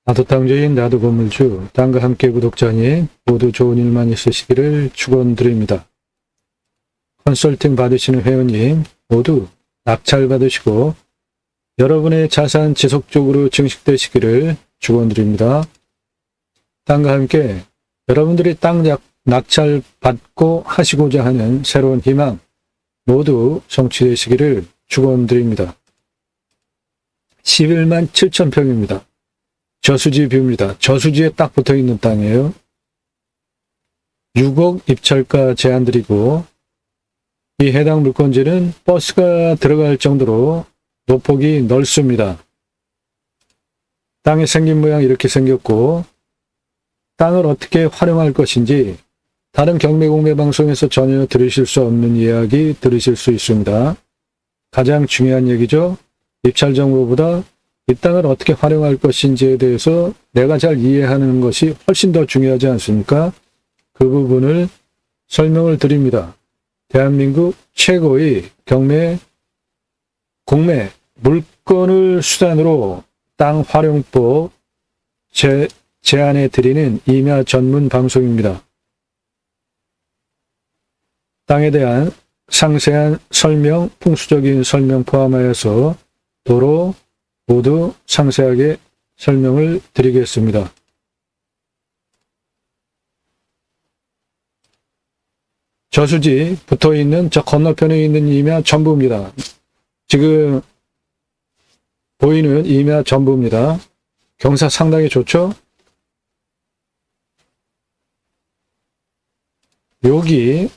나도 땅주인 나도 건물주 땅과 함께 구독자님 모두 좋은 일만 있으시기를 축원드립니다. 컨설팅 받으시는 회원님 모두 낙찰 받으시고 여러분의 자산 지속적으로 증식되시기를 축원드립니다. 땅과 함께 여러분들이 땅 낙찰 받고 하시고자 하는 새로운 희망 모두 성취되시기를 축원드립니다. 11만 7천 평입니다. 저수지 뷰입니다. 저수지에 딱 붙어있는 땅이에요. 6억 입찰가 제한드리고 이 해당 물건지는 버스가 들어갈 정도로 노폭이 넓습니다. 땅의 생긴 모양이 이렇게 생겼고 땅을 어떻게 활용할 것인지 다른 경매공매 방송에서 전혀 들으실 수 없는 이야기 들으실 수 있습니다. 가장 중요한 얘기죠. 입찰 정보보다 이 땅을 어떻게 활용할 것인지에 대해서 내가 잘 이해하는 것이 훨씬 더 중요하지 않습니까? 그 부분을 설명을 드립니다. 대한민국 최고의 공매 물건을 수단으로 땅 활용법 제안해 드리는 임야 전문 방송입니다. 땅에 대한 상세한 설명, 풍수적인 설명 포함하여서 도로 모두 상세하게 설명을 드리겠습니다. 저수지 붙어있는 저 건너편에 있는 임야 전부입니다. 지금 보이는 임야 전부입니다. 경사 상당히 좋죠? 여기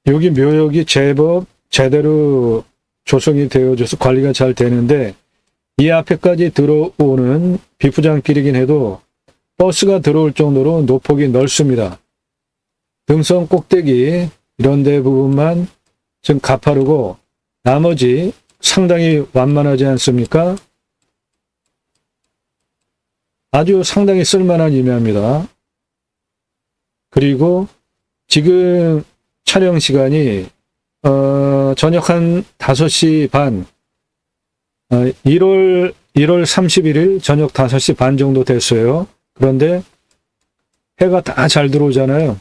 묘역이 제법 제대로 조성이 되어져서 관리가 잘 되는데 이 앞에까지 들어오는 비포장길이긴 해도 버스가 들어올 정도로 노폭이 넓습니다. 등선 꼭대기 이런 데 부분만 좀 가파르고 나머지 상당히 완만하지 않습니까? 아주 상당히 쓸만한 임야입니다. 그리고 지금 촬영 시간이 저녁 한 5시 반, 1월 31일 저녁 5시 반 정도 됐어요. 그런데 해가 다 잘 들어오잖아요.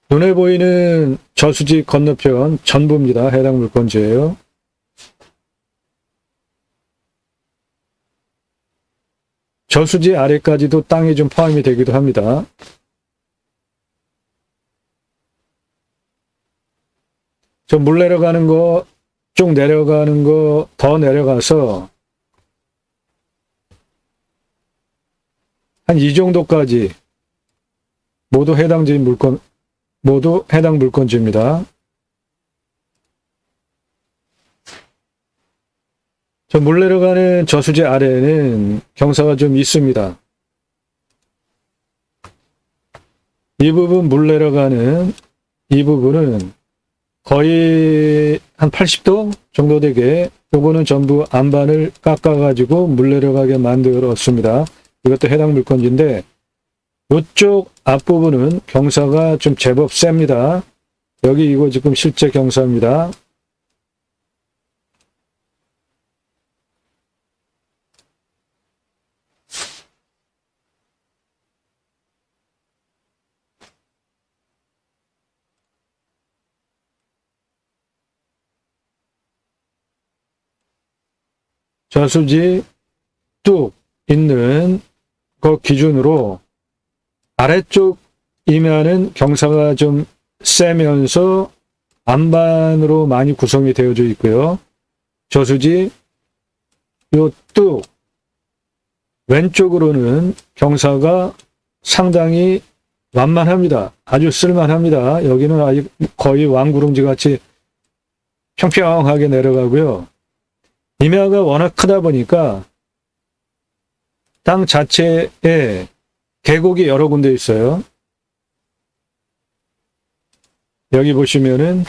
눈에 보이는 저수지 건너편 전부입니다. 해당 물건지예요. 저수지 아래까지도 땅이 좀 포함이 되기도 합니다. 저 물 내려가는 거, 쭉 내려가는 거, 더 내려가서 한 이 정도까지 모두 해당 물건지입니다. 저 물 내려가는 저수지 아래에는 경사가 좀 있습니다. 이 부분 물 내려가는 이 부분은 거의 한 80도 정도 되게 요거는 전부 안반을 깎아가지고 물 내려가게 만들었습니다. 이것도 해당 물건지인데 이쪽 앞부분은 경사가 좀 제법 셉니다. 여기 이거 지금 실제 경사입니다. 저수지 뚝 있는 그 기준으로 아래쪽 임야는 경사가 좀 세면서 안반으로 많이 구성이 되어져 있고요. 저수지 요 뚝 왼쪽으로는 경사가 상당히 완만합니다. 아주 쓸만합니다. 여기는 아주 거의 왕구릉지 같이 평평하게 내려가고요. 임야가 워낙 크다 보니까 땅 자체에 계곡이 여러 군데 있어요. 여기 보시면은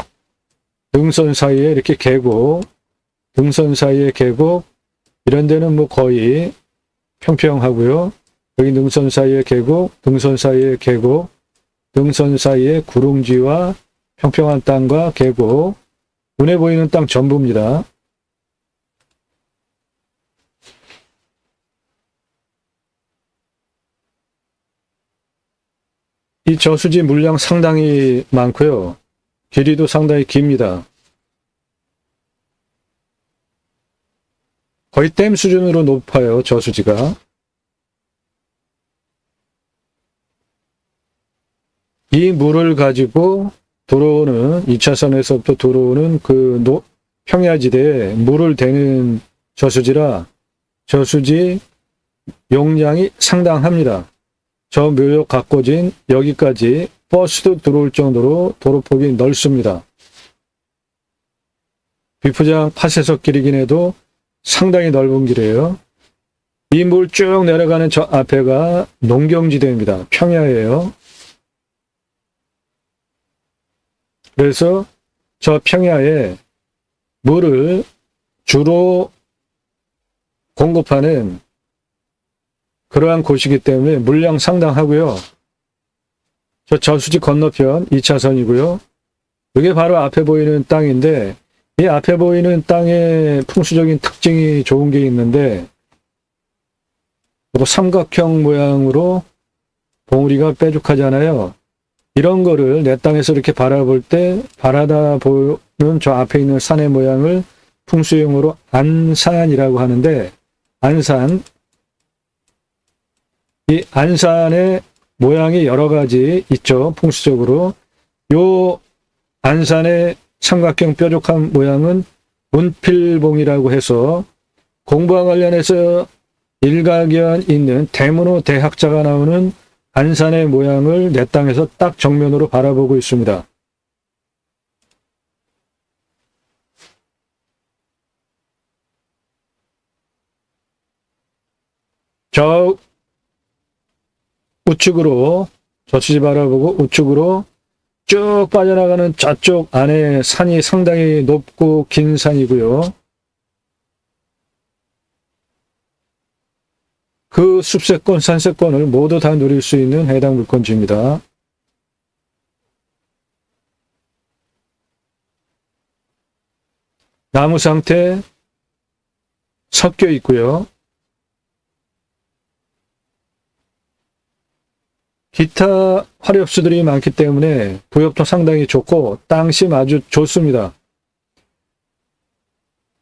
등선 사이에 이렇게 계곡, 등선 사이에 계곡, 이런 데는 뭐 거의 평평하고요. 여기 능선 사이에 계곡, 등선 사이에 계곡, 등선 사이에 구릉지와 평평한 땅과 계곡, 눈에 보이는 땅 전부입니다. 이 저수지 물량 상당히 많고요. 길이도 상당히 깁니다. 거의 댐 수준으로 높아요, 저수지가. 이 물을 가지고 들어오는 2차선에서부터 들어오는 그 평야지대에 물을 대는 저수지라 저수지 용량이 상당합니다. 저 묘역 가꿔진 여기까지 버스도 들어올 정도로 도로폭이 넓습니다. 비포장 파쇄석 길이긴 해도 상당히 넓은 길이에요. 이 물 쭉 내려가는 저 앞에가 농경지대입니다. 평야예요. 그래서 저 평야에 물을 주로 공급하는 그러한 곳이기 때문에 물량 상당하고요. 저 저수지 건너편 2차선이고요. 이게 바로 앞에 보이는 땅인데 이 앞에 보이는 땅의 풍수적인 특징이 좋은 게 있는데 삼각형 모양으로 봉우리가 뾰족하잖아요. 이런 거를 내 땅에서 이렇게 바라볼 때 바라다 보는 저 앞에 있는 산의 모양을 풍수용어로 안산이라고 하는데 안산, 이 안산의 모양이 여러 가지 있죠. 풍수적으로. 요 안산의 삼각형 뾰족한 모양은 문필봉이라고 해서 공부와 관련해서 일가견 있는 대문호 대학자가 나오는 안산의 모양을 내 땅에서 딱 정면으로 바라보고 있습니다. 저 우측으로 저수지 바라보고 우측으로 쭉 빠져나가는 저쪽 안에 산이 상당히 높고 긴 산이고요. 그 숲세권, 산세권을 모두 다 누릴 수 있는 해당 물권지입니다. 나무 상태 섞여 있고요. 기타 화렵수들이 많기 때문에 부엽도 상당히 좋고 땅심 아주 좋습니다.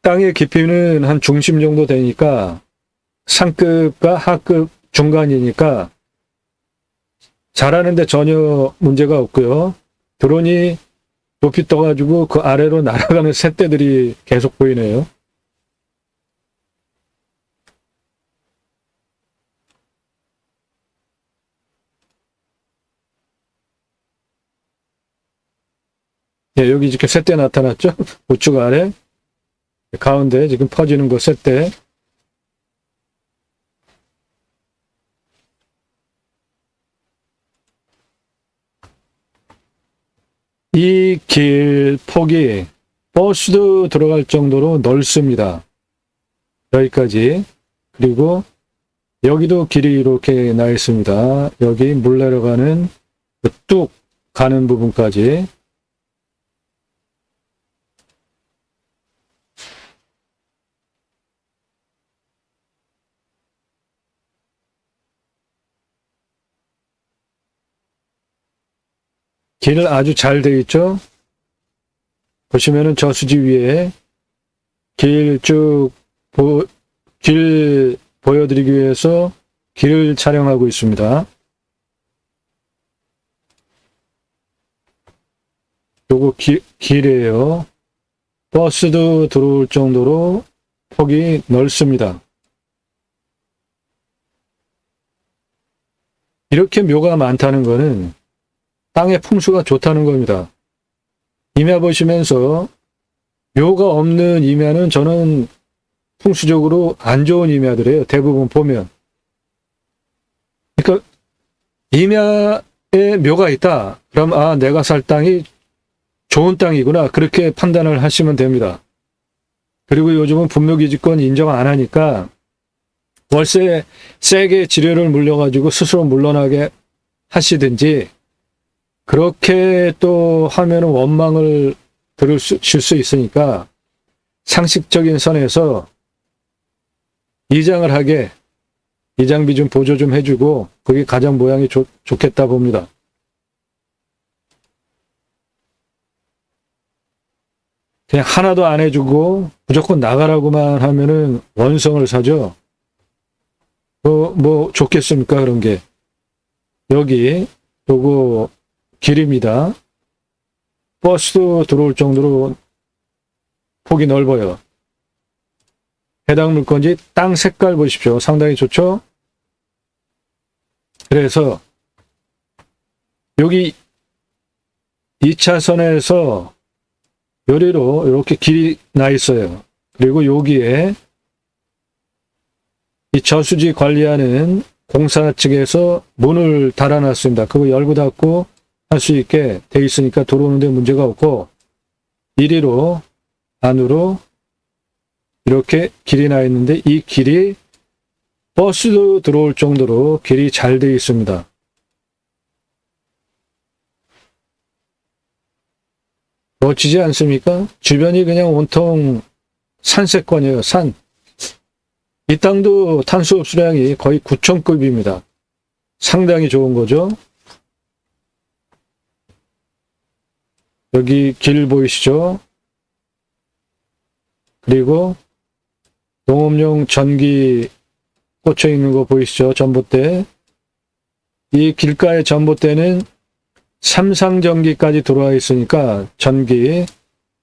땅의 깊이는 한 중심 정도 되니까 상급과 하급 중간이니까 자라는데 전혀 문제가 없고요. 드론이 높이 떠가지고 그 아래로 날아가는 새떼들이 계속 보이네요. 예, 여기 이렇게 새떼 나타났죠? 우측 아래 가운데 지금 퍼지는 거 새떼. 이 길 폭이 버스도 들어갈 정도로 넓습니다. 여기까지. 그리고 여기도 길이 이렇게 나 있습니다. 여기 물 내려가는 뚝 가는 부분까지. 길 아주 잘 되어 있죠? 보시면은 저수지 위에 길 보여드리기 위해서 길을 촬영하고 있습니다. 요거 길이에요. 버스도 들어올 정도로 폭이 넓습니다. 이렇게 묘가 많다는 거는 땅의 풍수가 좋다는 겁니다. 임야 보시면서 묘가 없는 임야는 저는 풍수적으로 안 좋은 임야들이에요. 대부분 보면. 그러니까 임야에 묘가 있다. 그럼 아, 내가 살 땅이 좋은 땅이구나. 그렇게 판단을 하시면 됩니다. 그리고 요즘은 분묘기지권 인정 안 하니까 월세 세게 지뢰를 물려가지고 스스로 물러나게 하시든지 그렇게 또 하면은 원망을 들으실 수 있으니까 상식적인 선에서 이장을 하게 이장비 좀 보조 좀 해주고 그게 가장 모양이 좋겠다 봅니다. 그냥 하나도 안 해주고 무조건 나가라고만 하면은 원성을 사죠. 뭐 좋겠습니까? 그런 게. 여기 요거 길입니다. 버스도 들어올 정도로 폭이 넓어요. 해당 물건지 땅 색깔 보십시오. 상당히 좋죠? 그래서 여기 2차선에서 요리로 이렇게 길이 나 있어요. 그리고 여기에 이 저수지 관리하는 공사 측에서 문을 달아놨습니다. 그거 열고 닫고 할 수 있게 돼 있으니까 들어오는데 문제가 없고 이리로 안으로 이렇게 길이 나 있는데 이 길이 버스도 들어올 정도로 길이 잘 돼 있습니다. 멋지지 않습니까? 주변이 그냥 온통 산세권이에요. 산. 이 땅도 탄소 흡수량이 거의 9,000급입니다. 상당히 좋은 거죠. 여기 길 보이시죠? 그리고 농업용 전기 꽂혀 있는 거 보이시죠? 전봇대. 이 길가의 전봇대는 삼상전기까지 들어와 있으니까 전기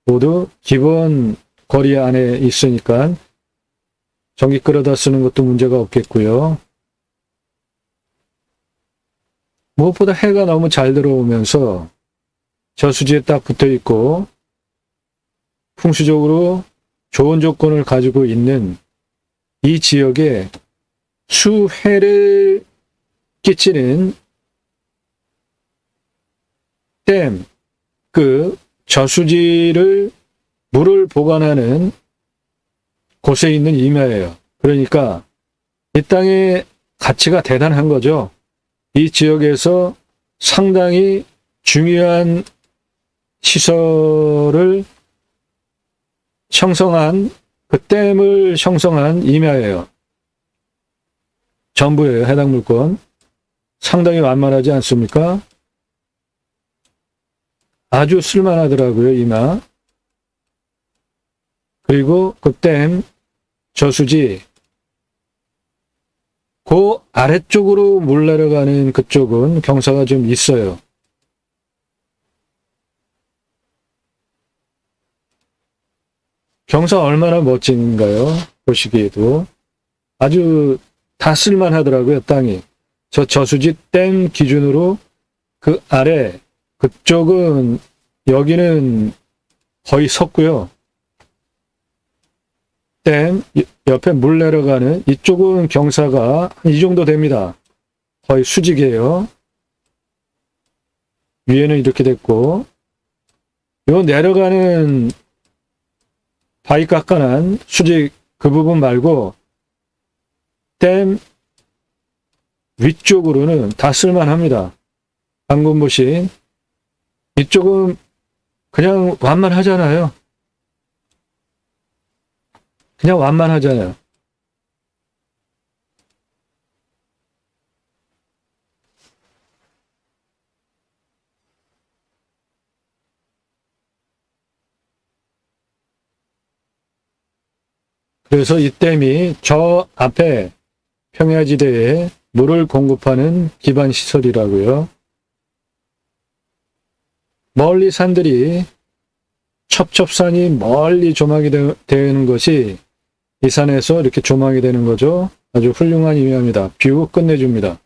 모두 기본 거리 안에 있으니까 전기 끌어다 쓰는 것도 문제가 없겠고요. 무엇보다 해가 너무 잘 들어오면서 저수지에 딱 붙어 있고 풍수적으로 좋은 조건을 가지고 있는 이 지역에 수해를 끼치는 댐, 그 저수지를 물을 보관하는 곳에 있는 임야예요. 그러니까 이 땅의 가치가 대단한 거죠. 이 지역에서 상당히 중요한 시설을 형성한 그 댐을 형성한 임야예요. 전부예요. 해당 물건. 상당히 완만하지 않습니까? 아주 쓸만하더라고요. 임야. 그리고 그 댐 저수지 그 아래쪽으로 물 내려가는 그쪽은 경사가 좀 있어요. 경사 얼마나 멋진가요? 보시기에도 아주 다 쓸만하더라고요. 땅이. 저 저수지 댐 기준으로 그 아래 그쪽은 여기는 거의 섰고요. 댐 옆에 물 내려가는 이쪽은 경사가 이 정도 됩니다. 거의 수직이에요. 위에는 이렇게 됐고 요 내려가는 바위 깎아난 수직 그 부분 말고 댐 위쪽으로는 다 쓸만합니다. 방금 보신 이쪽은 그냥 완만하잖아요. 그냥 완만하잖아요. 그래서 이 댐이 저 앞에 평야지대에 물을 공급하는 기반 시설이라고요. 멀리 산들이 첩첩산이 멀리 조망이 되는 것이 이 산에서 이렇게 조망이 되는 거죠. 아주 훌륭한 임야입니다. 뷰 끝내줍니다.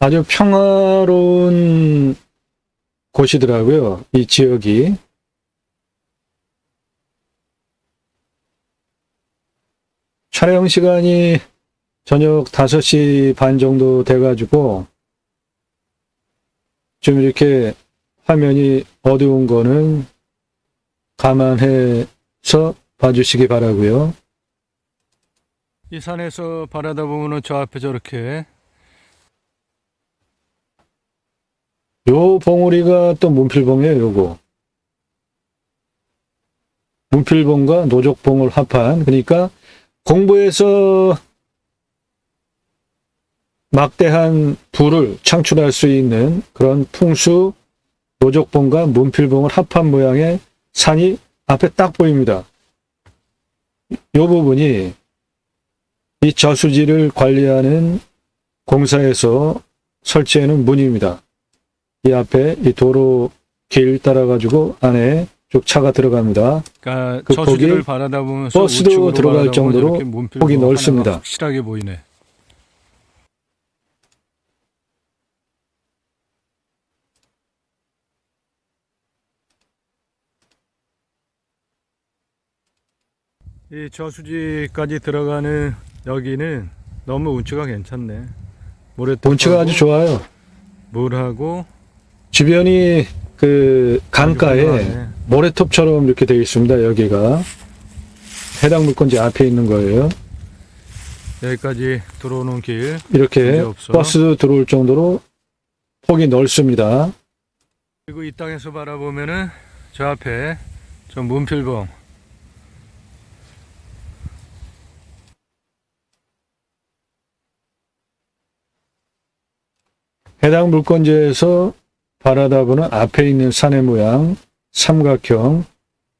아주 평화로운 곳이더라고요. 이 지역이. 촬영 시간이 저녁 5시 반 정도 돼가지고 좀 이렇게 화면이 어두운 거는 감안해서 봐주시기 바라고요. 이 산에서 바라다 보면은 저 앞에 저렇게 요 봉우리가 또 문필봉이에요. 요거 문필봉과 노족봉을 합한, 그러니까 공부에서 막대한 부를 창출할 수 있는 그런 풍수 노족봉과 문필봉을 합한 모양의 산이 앞에 딱 보입니다. 이 부분이 이 저수지를 관리하는 공사에서 설치해놓은 문입니다. 이 앞에 이 도로 길 따라가지고 안에 쭉 차가 들어갑니다. 그러니까 그 저수지를 폭이 바라다보면서 버스도 우측으로 들어갈 바라다보면 정도로 저렇게 문필봉 폭이 하나가 넓습니다. 확실하게 보이네. 이 저수지까지 들어가는 여기는 너무 운치가 괜찮네. 운치가 아주 좋아요. 물하고 주변이 그 강가에 훌륭하네. 모래톱처럼 이렇게 되어 있습니다. 여기가 해당 물건지 앞에 있는 거예요. 여기까지 들어오는 길 이렇게 문제없어. 버스 들어올 정도로 폭이 넓습니다. 그리고 이 땅에서 바라보면은 저 앞에 저 문필봉, 해당 물건지에서 바라다보는 앞에 있는 산의 모양, 삼각형,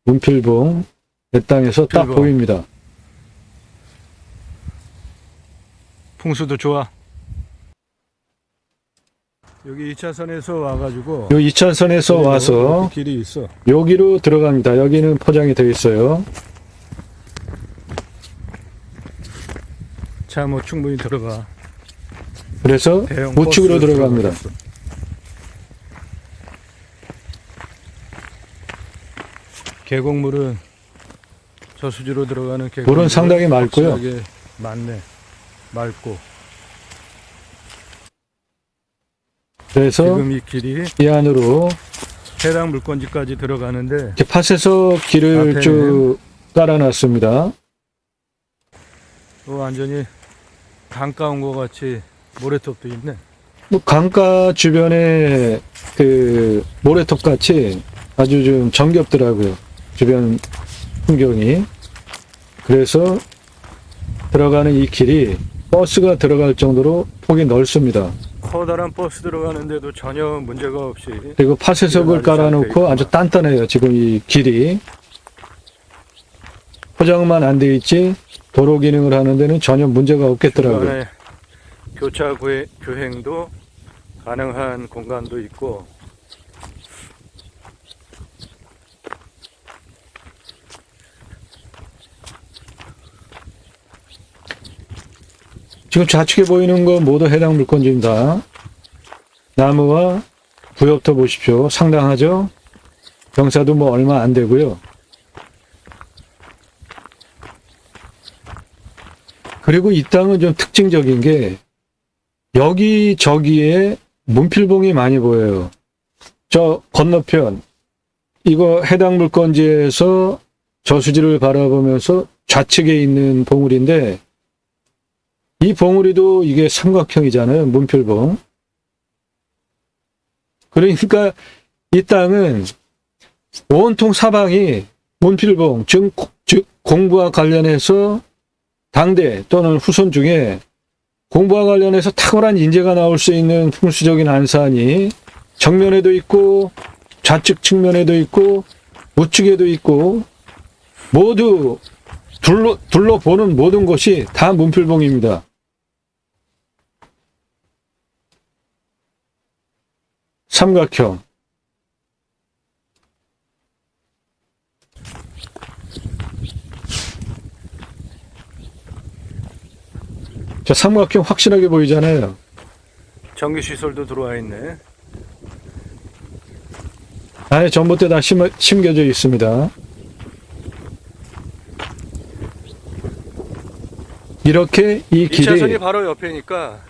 문필봉, 내 땅에서 딱 필봉. 보입니다. 풍수도 좋아. 여기 2차선에서 와가지고 요 2차선에서 와서 이렇게 길이 있어. 여기로 들어갑니다. 여기는 포장이 되어 있어요. 차 뭐 충분히 들어가. 그래서 대형 우측으로 버스 들어갑니다. 들어가겠어. 계곡물은 저수지로 들어가는 계곡. 물은 상당히 맑고요. 맑네. 맑고. 그래서 지금 이 길이 이 안으로 해당 물건지까지 들어가는데 이렇게 팥에서 길을 앞에는 쭉 깔아놨습니다. 또 완전히 강가 온 것 같이 모래톱도 있네. 뭐 강가 주변에 그 모래톱 같이 아주 좀 정겹더라고요. 주변 풍경이. 그래서 들어가는 이 길이 버스가 들어갈 정도로 폭이 넓습니다. 커다란 버스 들어가는데도 전혀 문제가 없이 그리고 팥에석을 깔아놓고 아주 단단해요. 지금 이 길이. 포장만 안 돼 있지 도로 기능을 하는 데는 전혀 문제가 없겠더라고요. 중간에 교차 교행도 가능한 공간도 있고 지금 좌측에 보이는 거 모두 해당 물건지입니다. 나무와 부엽도 보십시오. 상당하죠? 경사도 뭐 얼마 안 되고요. 그리고 이 땅은 좀 특징적인 게 여기저기에 문필봉이 많이 보여요. 저 건너편 이거 해당 물건지에서 저수지를 바라보면서 좌측에 있는 봉우리인데 이 봉우리도 이게 삼각형이잖아요. 문필봉. 그러니까 이 땅은 온통 사방이 문필봉, 즉 공부와 관련해서 당대 또는 후손 중에 공부와 관련해서 탁월한 인재가 나올 수 있는 풍수적인 안산이 정면에도 있고 좌측 측면에도 있고 우측에도 있고 모두 둘러보는 모든 곳이 다 문필봉입니다. 삼각형. 저 삼각형 확실하게 보이잖아요. 전기시설도 들어와 있네. 안에 전봇대 다 심겨져 있습니다. 이렇게 이 2차선이 길이 바로 옆에니까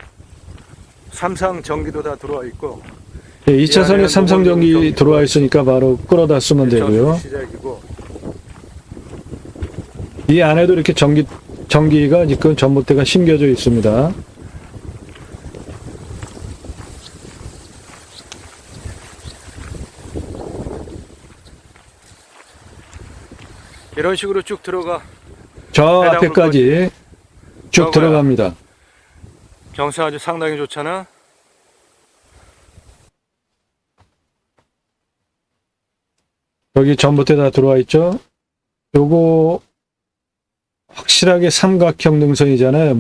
삼상 전기도 다 들어와 있고 2차선에 삼성전기 들어와 있으니까 바로 끌어다 쓰면 되고요. 시작이고 이 안에도 이렇게 전기가 지금 전봇대가 심겨져 있습니다. 이런 식으로 쭉 들어가. 저 해당 앞에까지 쭉 저거야. 들어갑니다. 경사 아주 상당히 좋잖아. 여기 전봇대 다 들어와 있죠. 요거 확실하게 삼각형 능선이잖아요.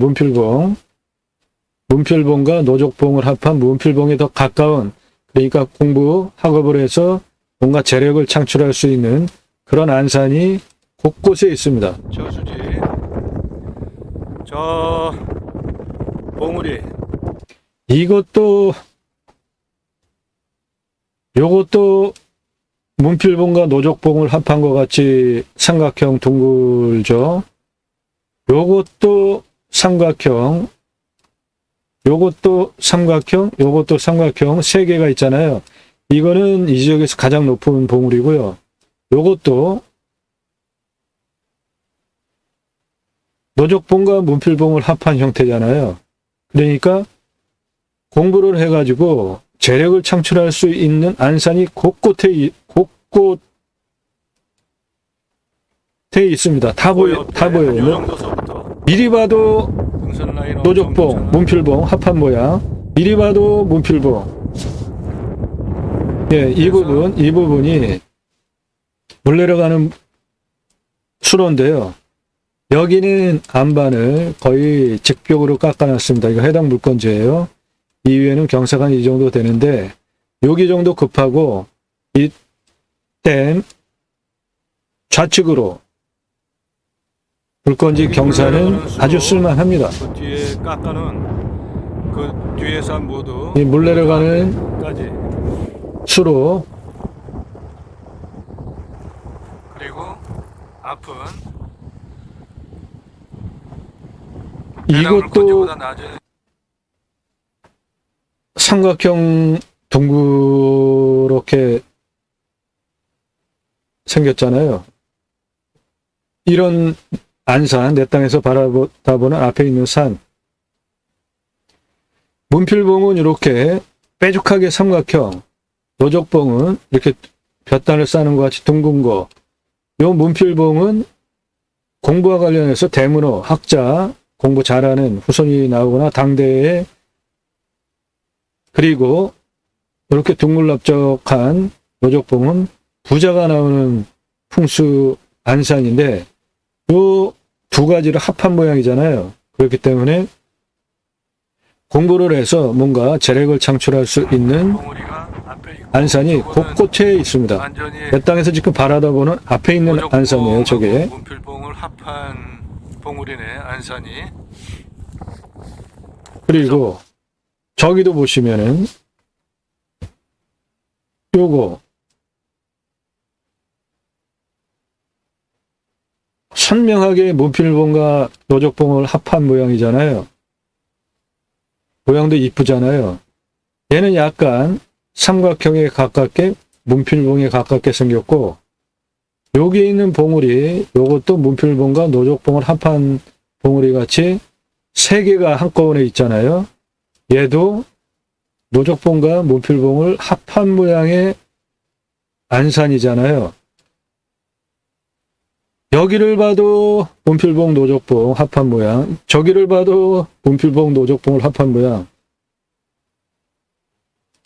문필봉과 노족봉을 합한 문필봉에 더 가까운, 그러니까 공부 학업을 해서 뭔가 재력을 창출할 수 있는 그런 안산이 곳곳에 있습니다. 저수지, 저 봉우리, 요것도 문필봉과 노족봉을 합한 것 같이 삼각형 둥글죠. 요것도 삼각형, 요것도 삼각형 세 개가 있잖아요. 이거는 이 지역에서 가장 높은 봉우리고요. 요것도 노족봉과 문필봉을 합한 형태잖아요. 그러니까 공부를 해가지고 재력을 창출할 수 있는 안산이 곳곳에 있습니다. 다 보여요. 요 정도서부터 미리 봐도 등선 라인 노족봉, 문필봉 합한 모양. 미리 봐도 문필봉. 예, 이 부분이 물 내려가는 수로인데요. 여기는 안반을 거의 직벽으로 깎아놨습니다. 이거 해당 물건지예요. 이 위에는 경사가 이 정도 되는데 여기 정도 급하고 이 댐 좌측으로 물건지 경사는 아주 쓸만합니다. 그 뒤에 깎아놓은 그 뒤에서 모두 이 물 내려가는 까지, 수로 그리고 앞은 이것도 낮은 삼각형 둥그렇게 생겼잖아요. 이런 안산, 내 땅에서 바라보는 앞에 있는 산. 문필봉은 이렇게 빼죽하게 삼각형, 노족봉은 이렇게 볕단을 쌓는 것 같이 둥근 거. 요 문필봉은 공부와 관련해서 대문호, 학자, 공부 잘하는 후손이 나오거나 당대에, 그리고 이렇게 둥글납적한 노족봉은 부자가 나오는 풍수 안산인데 요 두 가지를 합한 모양이잖아요. 그렇기 때문에 공부를 해서 뭔가 재력을 창출할 수 있는 안산이 곳곳에 있습니다. 완전히 내 땅에서 지금 바라다보는 앞에 있는 안산이에요. 저게 문필봉을 합한 봉우리네, 안산이. 그리고 저기도 보시면은 요거 선명하게 문필봉과 노족봉을 합한 모양이잖아요. 모양도 이쁘잖아요. 얘는 약간 삼각형에 가깝게 문필봉에 가깝게 생겼고 여기에 있는 봉우리, 요것도 문필봉과 노족봉을 합한 봉우리 같이 세 개가 한꺼번에 있잖아요. 얘도 노족봉과 문필봉을 합한 모양의 안산이잖아요. 여기를 봐도 문필봉, 노족봉 합한 모양, 저기를 봐도 문필봉, 노족봉을 합한 모양.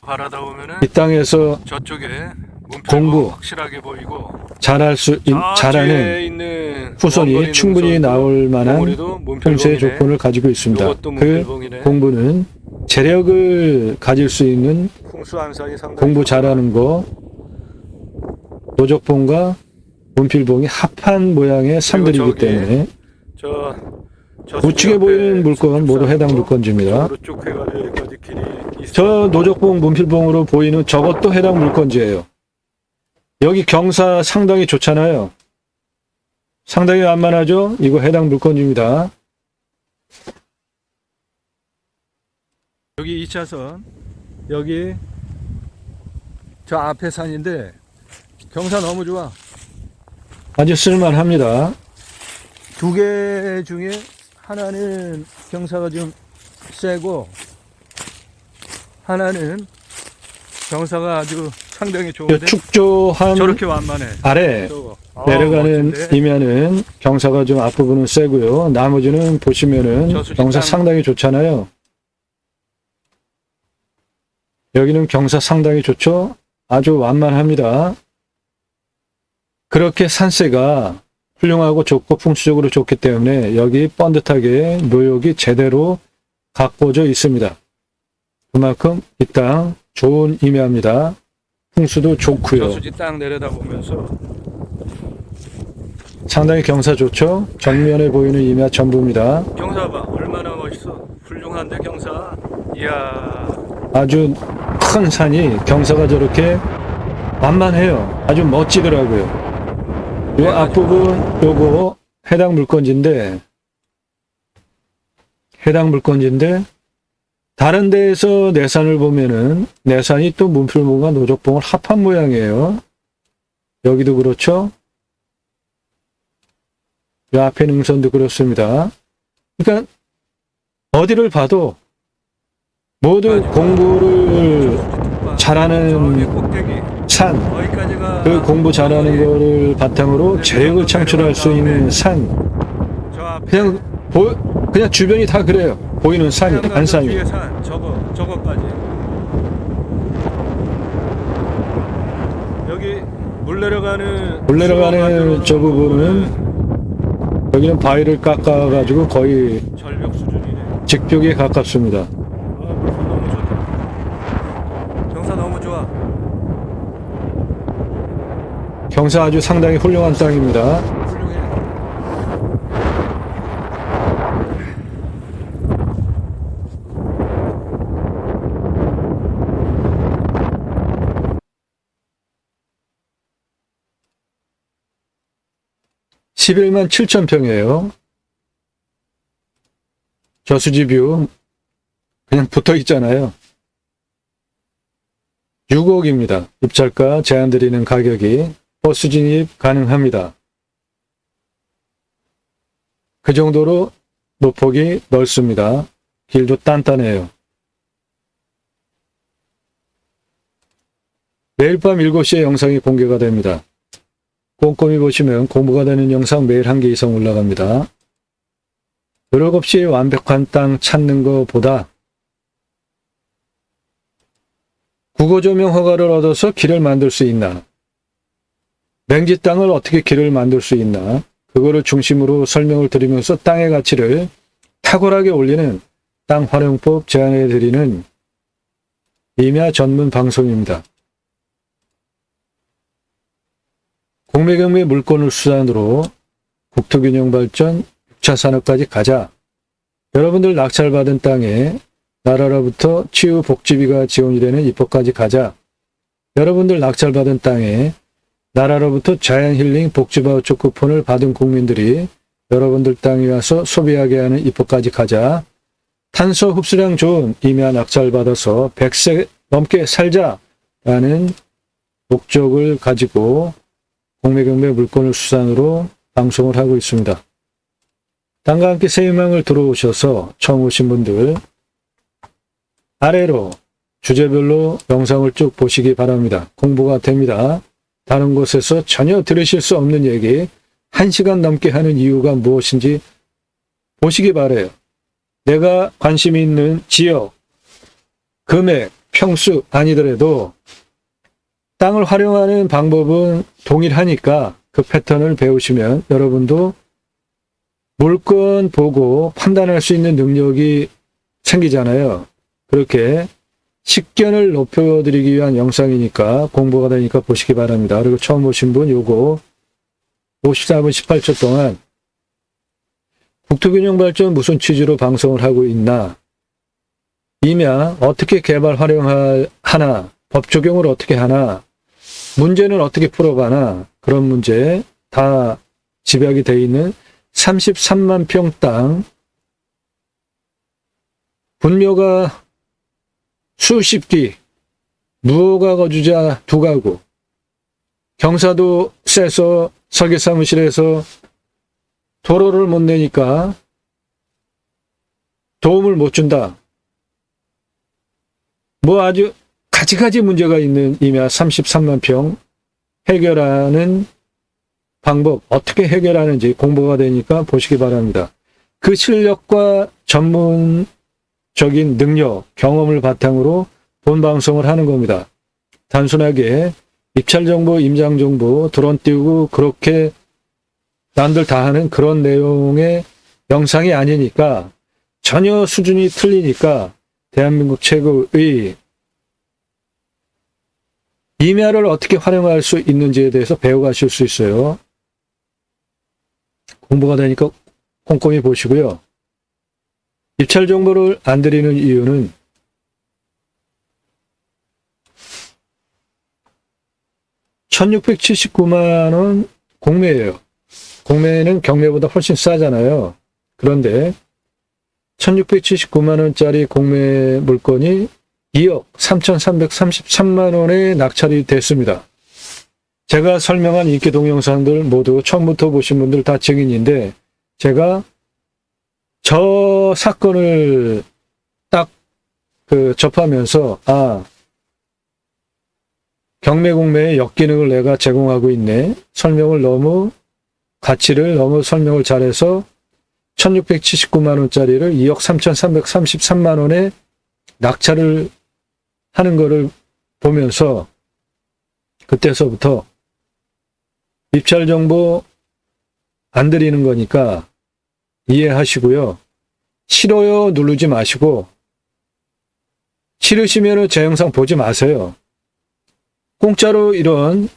바라다 보면은 이 땅에서 저쪽에 문필봉 공부 확실하게 보이고 잘하는 있는 후손이 충분히 나올 만한 풍수의 조건을 가지고 있습니다. 요것도 그 문필봉이네. 공부는 재력을 가질 수 있는 풍수 안산이 상당히 공부 잘하는 거, 노족봉과 문필봉이 합한 모양의 산들이기 저기 때문에 저 우측에 보이는 물건 모두 해당 물건지입니다. 쭉 해가지고 여기까지 길이 있어. 저 노족봉, 문필봉으로 보이는 저것도 해당 물건지예요. 여기 경사 상당히 좋잖아요. 상당히 완만하죠? 이거 해당 물건지입니다. 여기 2차선, 여기 저 앞에 산인데 경사 너무 좋아. 아주 쓸만합니다. 두 개 중에 하나는 경사가 좀 세고 하나는 경사가 아주 상당히 좋은데 축조한 저렇게 완만해. 아래 저거. 내려가는 멋진데? 이면은 경사가 좀 앞부분은 세고요. 나머지는 보시면은 저수지 경사 땅. 상당히 좋잖아요. 여기는 경사 상당히 좋죠. 아주 완만합니다. 그렇게 산세가 훌륭하고 좋고 풍수적으로 좋기 때문에 여기 번듯하게 묘역이 제대로 갖고져 있습니다. 그만큼 이 땅 좋은 임야입니다. 풍수도 좋고요. 저수지 땅 내려다보면서 상당히 경사 좋죠. 정면에 보이는 임야 전부입니다. 경사 봐. 얼마나 멋있어. 훌륭한데 경사. 이야. 아주 큰 산이 경사가 저렇게 완만해요. 아주 멋지더라고요. 이 앞부분 요거 해당 물건지인데 다른 데에서 내산을 보면은 내산이 또 문풀봉과 노적봉을 합한 모양이에요. 여기도 그렇죠. 이 앞에 능선도 그렇습니다. 그러니까 어디를 봐도 모두 공부를 잘하는 저기 꼭대기. 산, 거기까지가 그 공부 잘하는 거를 바탕으로 재력을 창출할 수 있는 산, 저 앞에 그냥 주변이 다 그래요. 보이는 산이, 안산이. 뒤에 산 저거까지. 여기 물 내려가는 저 부분은 여기는 바위를 깎아가지고 거의 절벽 수준이네. 직벽에 가깝습니다. 너무 좋다. 경사 너무 좋아. 경사 아주 상당히 훌륭한 땅입니다. 훌륭해. 11만 7천 평이에요. 저수지뷰 그냥 붙어 있잖아요. 6억입니다. 입찰가 제한드리는 가격이 버스 진입 가능합니다. 그 정도로 노폭이 넓습니다. 길도 단단해요. 매일 밤 7시에 영상이 공개가 됩니다. 꼼꼼히 보시면 공부가 되는 영상 매일 1개 이상 올라갑니다. 노력 없이 완벽한 땅 찾는 것보다 국어조명 허가를 얻어서 길을 만들 수 있나? 맹지 땅을 어떻게 길을 만들 수 있나? 그거를 중심으로 설명을 드리면서 땅의 가치를 탁월하게 올리는 땅 활용법 제안해 드리는 임야 전문 방송입니다. 공매경매 물건을 수단으로 국토균형 발전 6차 산업까지 가자. 여러분들 낙찰받은 땅에 나라로부터 치유 복지비가 지원이 되는 입법까지 가자. 여러분들 낙찰받은 땅에 나라로부터 자연 힐링 복지바우처 쿠폰을 받은 국민들이 여러분들 땅에 와서 소비하게 하는 입법까지 가자. 탄소 흡수량 좋은 임야 낙찰받아서 100세 넘게 살자라는 목적을 가지고 공매경매 물건을 수단으로 방송을 하고 있습니다. 땅과 함께 새 희망을 들어오셔서 처음 오신 분들 아래로 주제별로 영상을 쭉 보시기 바랍니다. 공부가 됩니다. 다른 곳에서 전혀 들으실 수 없는 얘기 1시간 넘게 하는 이유가 무엇인지 보시기 바라요. 내가 관심이 있는 지역, 금액, 평수 아니더라도 땅을 활용하는 방법은 동일하니까 그 패턴을 배우시면 여러분도 물건 보고 판단할 수 있는 능력이 생기잖아요. 그렇게 식견을 높여드리기 위한 영상이니까 공부가 되니까 보시기 바랍니다. 그리고 처음 보신 분 요거 54분 18초 동안 국토균형 발전 무슨 취지로 방송을 하고 있나, 임야 어떻게 개발 활용하나, 법 적용을 어떻게 하나, 문제는 어떻게 풀어가나, 그런 문제 다 집약이 되어 있는 33만 평 땅 분묘가 수십 기, 무허가 거주자 2가구, 경사도 세서 설계사무실에서 도로를 못 내니까 도움을 못 준다. 뭐 아주 가지가지 문제가 있는 임야 33만 평 해결하는 방법, 어떻게 해결하는지 공부가 되니까 보시기 바랍니다. 그 실력과 전문적인 능력, 경험을 바탕으로 본 방송을 하는 겁니다. 단순하게 입찰정보, 임장정보, 드론 띄우고 그렇게 남들 다 하는 그런 내용의 영상이 아니니까, 전혀 수준이 틀리니까 대한민국 최고의 임야를 어떻게 활용할 수 있는지에 대해서 배워가실 수 있어요. 공부가 되니까 꼼꼼히 보시고요. 입찰 정보를 안 드리는 이유는 (1679만 원) 공매예요. 공매는 경매보다 훨씬 싸잖아요. 그런데 1679만 원짜리 공매 물건이 2억 3,333만 원에 낙찰이 됐습니다. 제가 설명한 인기 동영상들 모두 처음부터 보신 분들 다 증인인데, 제가 저 사건을 딱 접하면서 경매 공매의 역기능을 내가 제공하고 있네. 가치를 너무 설명을 잘해서 1679만 원짜리를 2억 3,333만 원에 낙찰을 하는 거를 보면서 그때서부터 입찰 정보 안 드리는 거니까 이해하시고요. 싫어요 누르지 마시고, 싫으시면 제 영상 보지 마세요. 공짜로 이런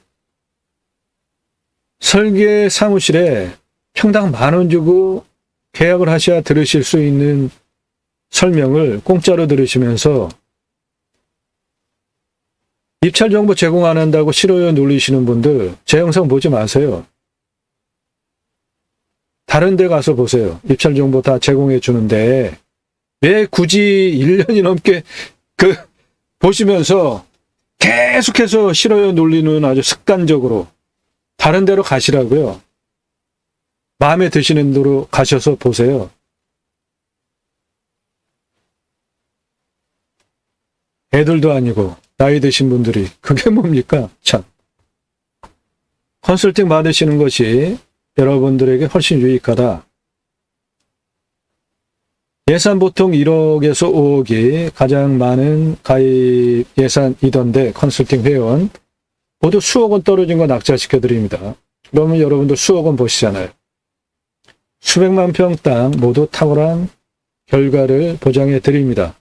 설계 사무실에 평당 10,000원 주고 계약을 하셔야 들으실 수 있는 설명을 공짜로 들으시면서 입찰 정보 제공 안 한다고 싫어요 눌리시는 분들 제 영상 보지 마세요. 다른 데 가서 보세요. 입찰 정보 다 제공해 주는데 왜 굳이 1년이 넘게 보시면서 계속해서 싫어요 눌리는, 아주 습관적으로 다른 데로 가시라고요. 마음에 드시는 대로 가셔서 보세요. 애들도 아니고 나이 드신 분들이 그게 뭡니까? 참. 컨설팅 받으시는 것이 여러분들에게 훨씬 유익하다. 예산 보통 1억에서 5억이 가장 많은 가입 예산이던데, 컨설팅 회원 모두 수억 원 떨어진 거 낙찰시켜 드립니다. 그러면 여러분들 수억 원 보시잖아요. 수백만 평 땅 모두 탁월한 결과를 보장해 드립니다.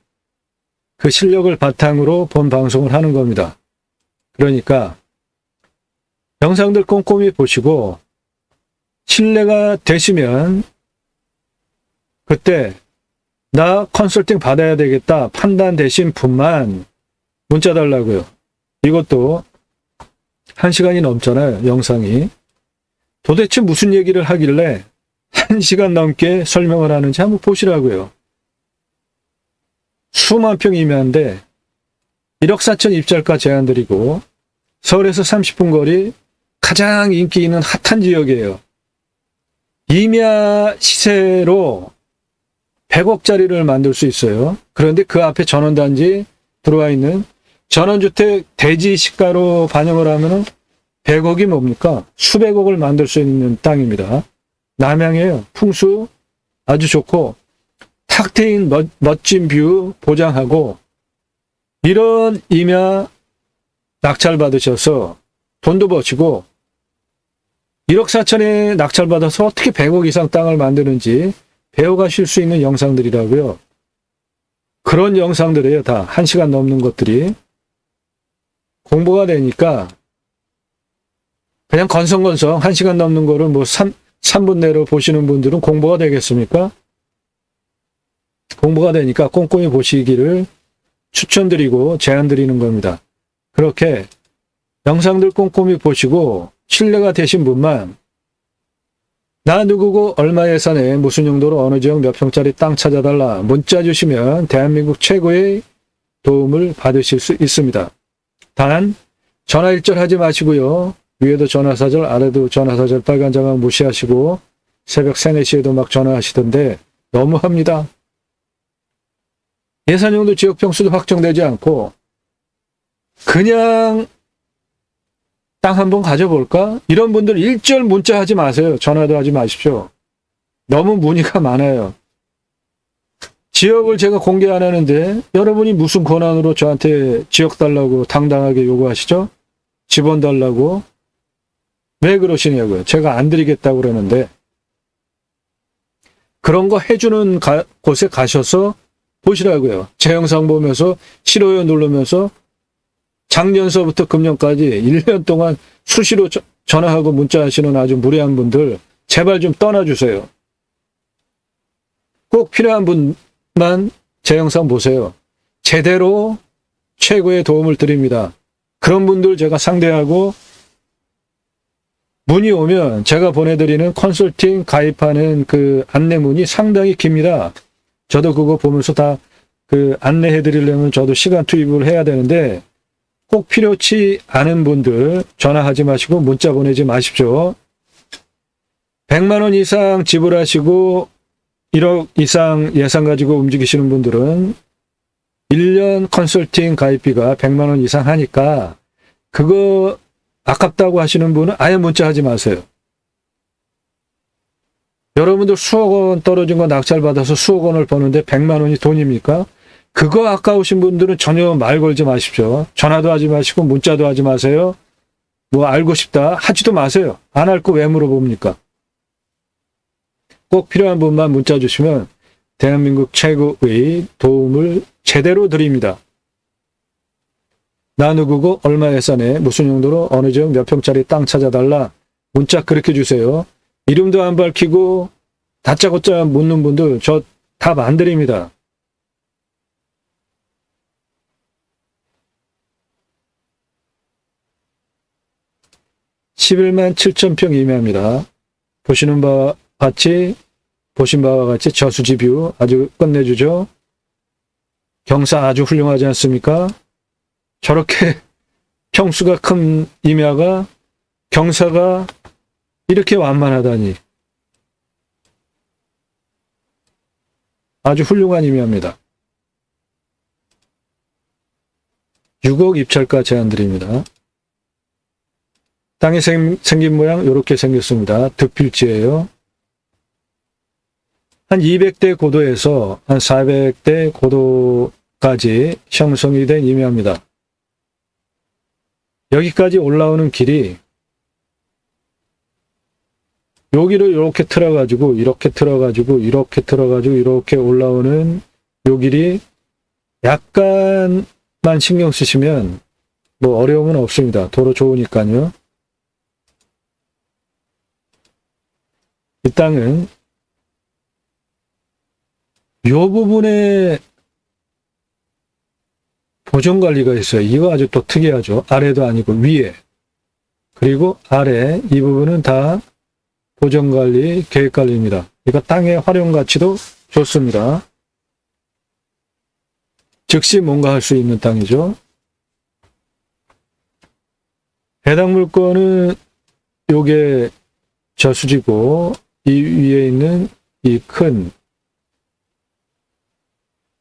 그 실력을 바탕으로 본 방송을 하는 겁니다. 그러니까 영상들 꼼꼼히 보시고 신뢰가 되시면 그때 나 컨설팅 받아야 되겠다 판단되신 분만 문자 달라고요. 이것도 1시간이 넘잖아요, 영상이. 도대체 무슨 얘기를 하길래 1시간 넘게 설명을 하는지 한번 보시라고요. 수만 평 임야인데 1억 4천 입찰가 제안드리고 서울에서 30분 거리 가장 인기 있는 핫한 지역이에요. 임야 시세로 100억짜리를 만들 수 있어요. 그런데 그 앞에 전원단지 들어와 있는 전원주택 대지 시가로 반영을 하면 100억이 뭡니까? 수백억을 만들 수 있는 땅입니다. 남양이에요. 풍수 아주 좋고 탁 트인 멋진 뷰 보장하고, 이런 임야 낙찰 받으셔서 돈도 버시고 1억 4천에 낙찰 받아서 어떻게 100억 이상 땅을 만드는지 배워가실 수 있는 영상들이라고요. 그런 영상들이에요. 다 1시간 넘는 것들이 공부가 되니까, 그냥 건성건성 1시간 넘는 거를 뭐 3분 내로 보시는 분들은 공부가 되겠습니까? 공부가 되니까 꼼꼼히 보시기를 추천드리고 제안드리는 겁니다. 그렇게 영상들 꼼꼼히 보시고 신뢰가 되신 분만 나 누구고 얼마 예산에 무슨 용도로 어느 지역 몇 평짜리 땅 찾아달라 문자 주시면 대한민국 최고의 도움을 받으실 수 있습니다. 단 전화 일절 하지 마시고요. 위에도 전화사절 아래도 전화사절 빨간 자막 무시하시고 새벽 3, 4시에도 막 전화하시던데 너무합니다. 예산용도 지역평수도 확정되지 않고 그냥 땅 한번 가져볼까? 이런 분들 일절 문자 하지 마세요. 전화도 하지 마십시오. 너무 문의가 많아요. 지역을 제가 공개 안 하는데 여러분이 무슨 권한으로 저한테 지역 달라고 당당하게 요구하시죠? 집원 달라고? 왜 그러시냐고요. 제가 안 드리겠다고 그러는데 그런 거 해주는 곳에 가셔서 보시라고요. 제 영상 보면서 싫어요 누르면서 작년서부터 금년까지 1년 동안 수시로 전화하고 문자하시는 아주 무례한 분들 제발 좀 떠나주세요. 꼭 필요한 분만 제 영상 보세요. 제대로 최고의 도움을 드립니다. 그런 분들 제가 상대하고 문의 오면 제가 보내드리는 컨설팅 가입하는 그 안내문이 상당히 깁니다. 저도 그거 보면서 다 그 안내해 드리려면 저도 시간 투입을 해야 되는데 꼭 필요치 않은 분들 전화하지 마시고 문자 보내지 마십시오. 100만 원 이상 지불하시고 1억 이상 예산 가지고 움직이시는 분들은 1년 컨설팅 가입비가 100만 원 이상 하니까 그거 아깝다고 하시는 분은 아예 문자하지 마세요. 여러분들 수억 원 떨어진 거 낙찰받아서 수억 원을 버는데 100만 원이 돈입니까? 그거 아까우신 분들은 전혀 말 걸지 마십시오. 전화도 하지 마시고 문자도 하지 마세요. 뭐 알고 싶다 하지도 마세요. 안 할 거 왜 물어봅니까? 꼭 필요한 분만 문자 주시면 대한민국 최고의 도움을 제대로 드립니다. 나 누구고 얼마 예산에 무슨 용도로 어느 지역 몇 평짜리 땅 찾아달라 문자 그렇게 주세요. 이름도 안 밝히고 다짜고짜 묻는 분들 저 답 안 드립니다. (11만 7천 평) 임야입니다. 보신 바와 같이 저수지 뷰 아주 끝내주죠. 경사 아주 훌륭하지 않습니까? 저렇게 평수가 큰 임야가 경사가 이렇게 완만하다니. 아주 훌륭한 임야입니다. 6억 입찰가 제안드립니다. 땅이 생긴 모양 이렇게 생겼습니다. 득필지예요. 한 200대 고도에서 한 400대 고도까지 형성이 된 임야입니다. 여기까지 올라오는 길이 여기를 이렇게 틀어가지고 이렇게 틀어가지고 이렇게 틀어가지고 이렇게 올라오는 요 길이 약간만 신경 쓰시면 뭐 어려움은 없습니다. 도로 좋으니까요. 이 땅은 요 부분에 보존관리가 있어요. 이거 아주 또 특이하죠. 아래도 아니고 위에. 그리고 아래 이 부분은 다 보존관리, 계획관리입니다. 이거 땅의 활용가치도 좋습니다. 즉시 뭔가 할 수 있는 땅이죠. 해당 물건은 요게 저수지고 이 위에 있는 이 큰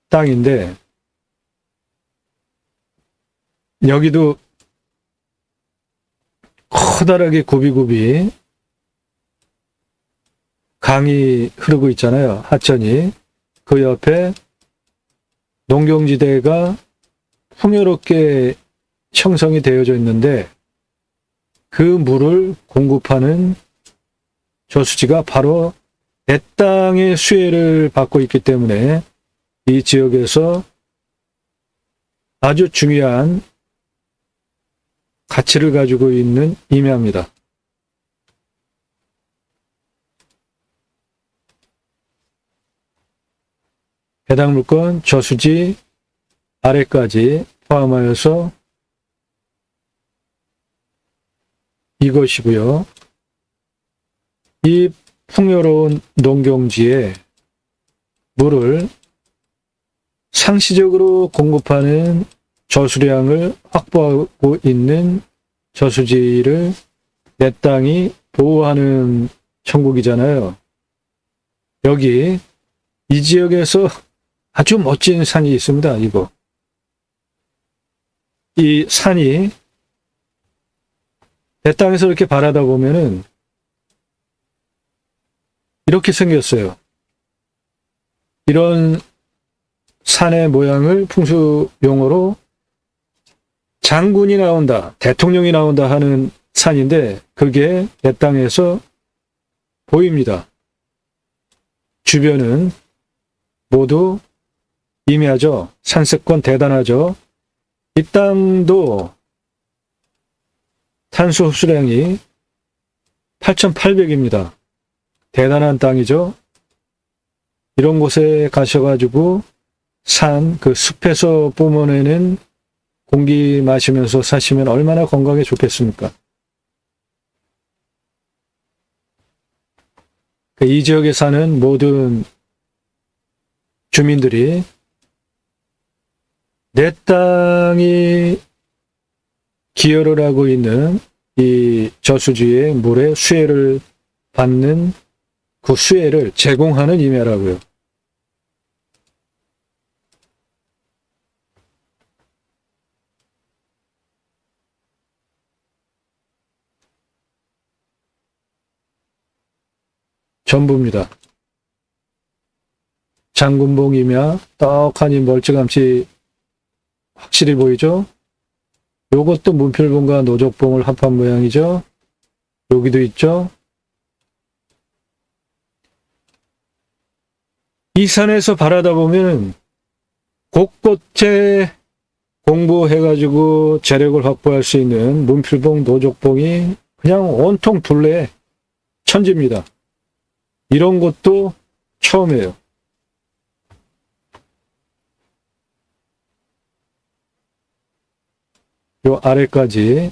땅인데 여기도 커다랗게 굽이굽이 강이 흐르고 있잖아요. 하천이. 그 옆에 농경지대가 풍요롭게 형성이 되어져 있는데 그 물을 공급하는 저수지가 바로 내 땅의 수혜를 받고 있기 때문에 이 지역에서 아주 중요한 가치를 가지고 있는 임야입니다. 해당 물건 저수지 아래까지 포함하여서 이것이고요. 이 풍요로운 농경지에 물을 상시적으로 공급하는 저수량을 확보하고 있는 저수지를 내 땅이 보호하는 천국이잖아요. 여기 이 지역에서 아주 멋진 산이 있습니다. 이거. 이 산이 내 땅에서 이렇게 바라다 보면은 이렇게 생겼어요. 이런 산의 모양을 풍수 용어로 장군이 나온다, 대통령이 나온다 하는 산인데 그게 내 땅에서 보입니다. 주변은 모두 임야죠. 산세권 대단하죠. 이 땅도 탄소 흡수량이 8,800입니다. 대단한 땅이죠. 이런 곳에 가셔가지고 산, 그 숲에서 뿜어내는 공기 마시면서 사시면 얼마나 건강에 좋겠습니까? 이 지역에 사는 모든 주민들이 내 땅이 기여를 하고 있는 이 저수지의 물의 수혜를 받는 그 수혜를 제공하는 임야라고요. 전부입니다. 장군봉 임야 떡하니 멀찌감치 확실히 보이죠? 요것도 문필봉과 노적봉을 합한 모양이죠? 여기도 있죠? 이 산에서 바라다 보면 곳곳에 공부해가지고 재력을 확보할 수 있는 문필봉, 노적봉이 그냥 온통 둘레 천지입니다. 이런 것도 처음이에요. 요 아래까지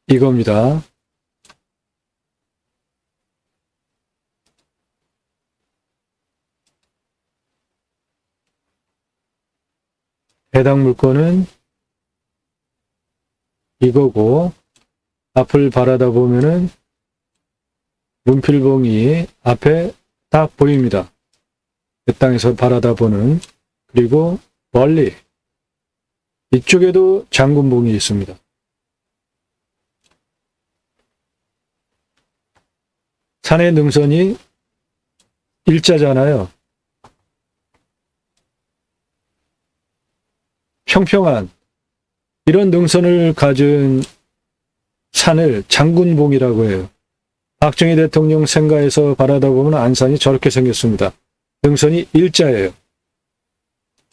이겁니다. 해당 물건은 이거고 앞을 바라다 보면은 문필봉이 앞에 딱 보입니다. 그 땅에서 바라다 보는. 그리고 멀리 이쪽에도 장군봉이 있습니다. 산의 능선이 일자잖아요. 평평한 이런 능선을 가진 산을 장군봉이라고 해요. 박정희 대통령 생가에서 바라다 보면 안산이 저렇게 생겼습니다. 능선이 일자예요.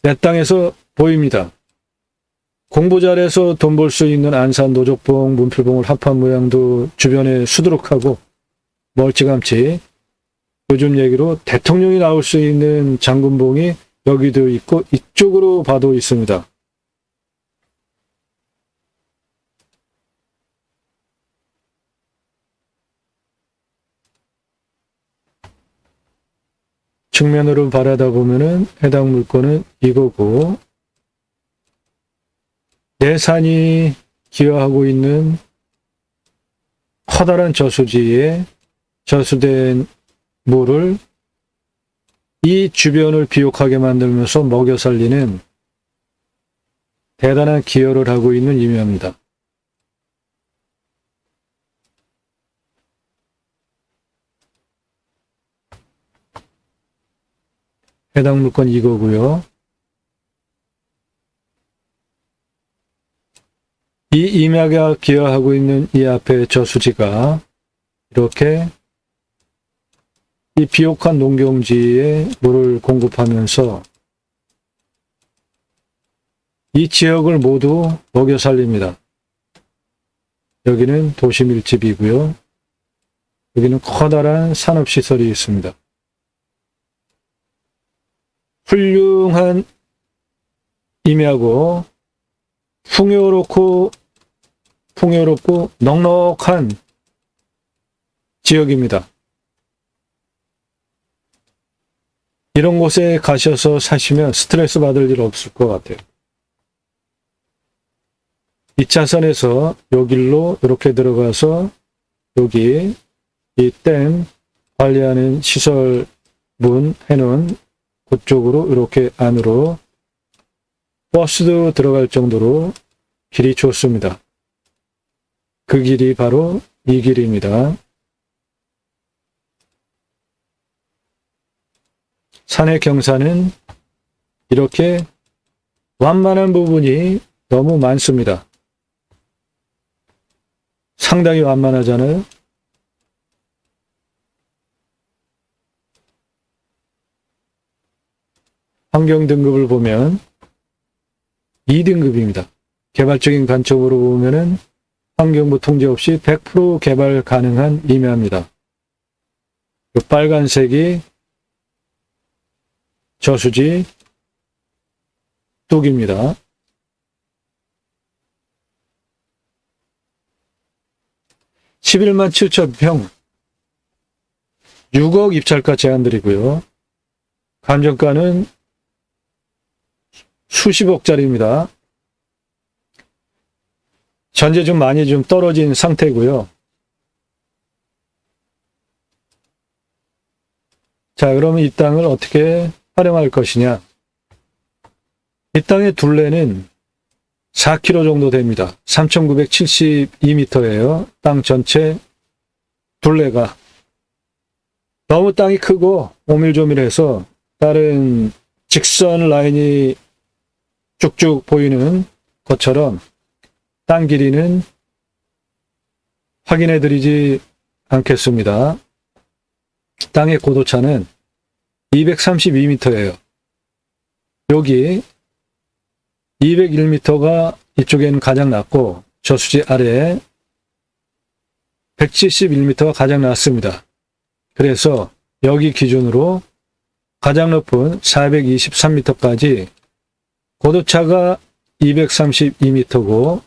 내 땅에서 보입니다. 공부 잘해서 돈 벌 수 있는 안산 노적봉, 문필봉을 합한 모양도 주변에 수두룩하고 멀찌감치 요즘 얘기로 대통령이 나올 수 있는 장군봉이 여기도 있고 이쪽으로 봐도 있습니다. 측면으로 바라다 보면은 해당 물건은 이거고 내 산이 기여하고 있는 커다란 저수지에 저수된 물을 이 주변을 비옥하게 만들면서 먹여 살리는 대단한 기여를 하고 있는 임야입니다. 해당 물건 이거고요. 이 임야가 기여하고 있는 이 앞에 저수지가 이렇게 이 비옥한 농경지에 물을 공급하면서 이 지역을 모두 먹여 살립니다. 여기는 도시 밀집이고요. 여기는 커다란 산업시설이 있습니다. 훌륭한 임야고 풍요롭고 풍요롭고 넉넉한 지역입니다. 이런 곳에 가셔서 사시면 스트레스 받을 일 없을 것 같아요. 2차선에서 요 길로 이렇게 들어가서 여기 이 댐 관리하는 시설 문 해놓은 그쪽으로 이렇게 안으로 버스도 들어갈 정도로 길이 좋습니다. 그 길이 바로 이 길입니다. 산의 경사는 이렇게 완만한 부분이 너무 많습니다. 상당히 완만하잖아요. 환경 등급을 보면 2등급입니다. 개발적인 관점으로 보면은 환경부 통제 없이 100% 개발 가능한 임야입니다. 이 빨간색이 저수지 뚝입니다. (11만 7천 평) 6억 입찰가 제한드리고요. 감정가는 수십억짜리입니다. 전제 좀 많이 좀 떨어진 상태고요. 자, 그러면 이 땅을 어떻게 활용할 것이냐? 이 땅의 둘레는 4km 정도 됩니다. 3,972m예요. 땅 전체 둘레가. 너무 땅이 크고 오밀조밀해서 다른 직선 라인이 쭉쭉 보이는 것처럼 땅 길이는 확인해 드리지 않겠습니다. 땅의 고도차는 232m예요. 여기 201m가 이쪽에는 가장 낮고 저수지 아래에 171m가 가장 낮습니다. 그래서 여기 기준으로 가장 높은 423m까지 고도차가 232m고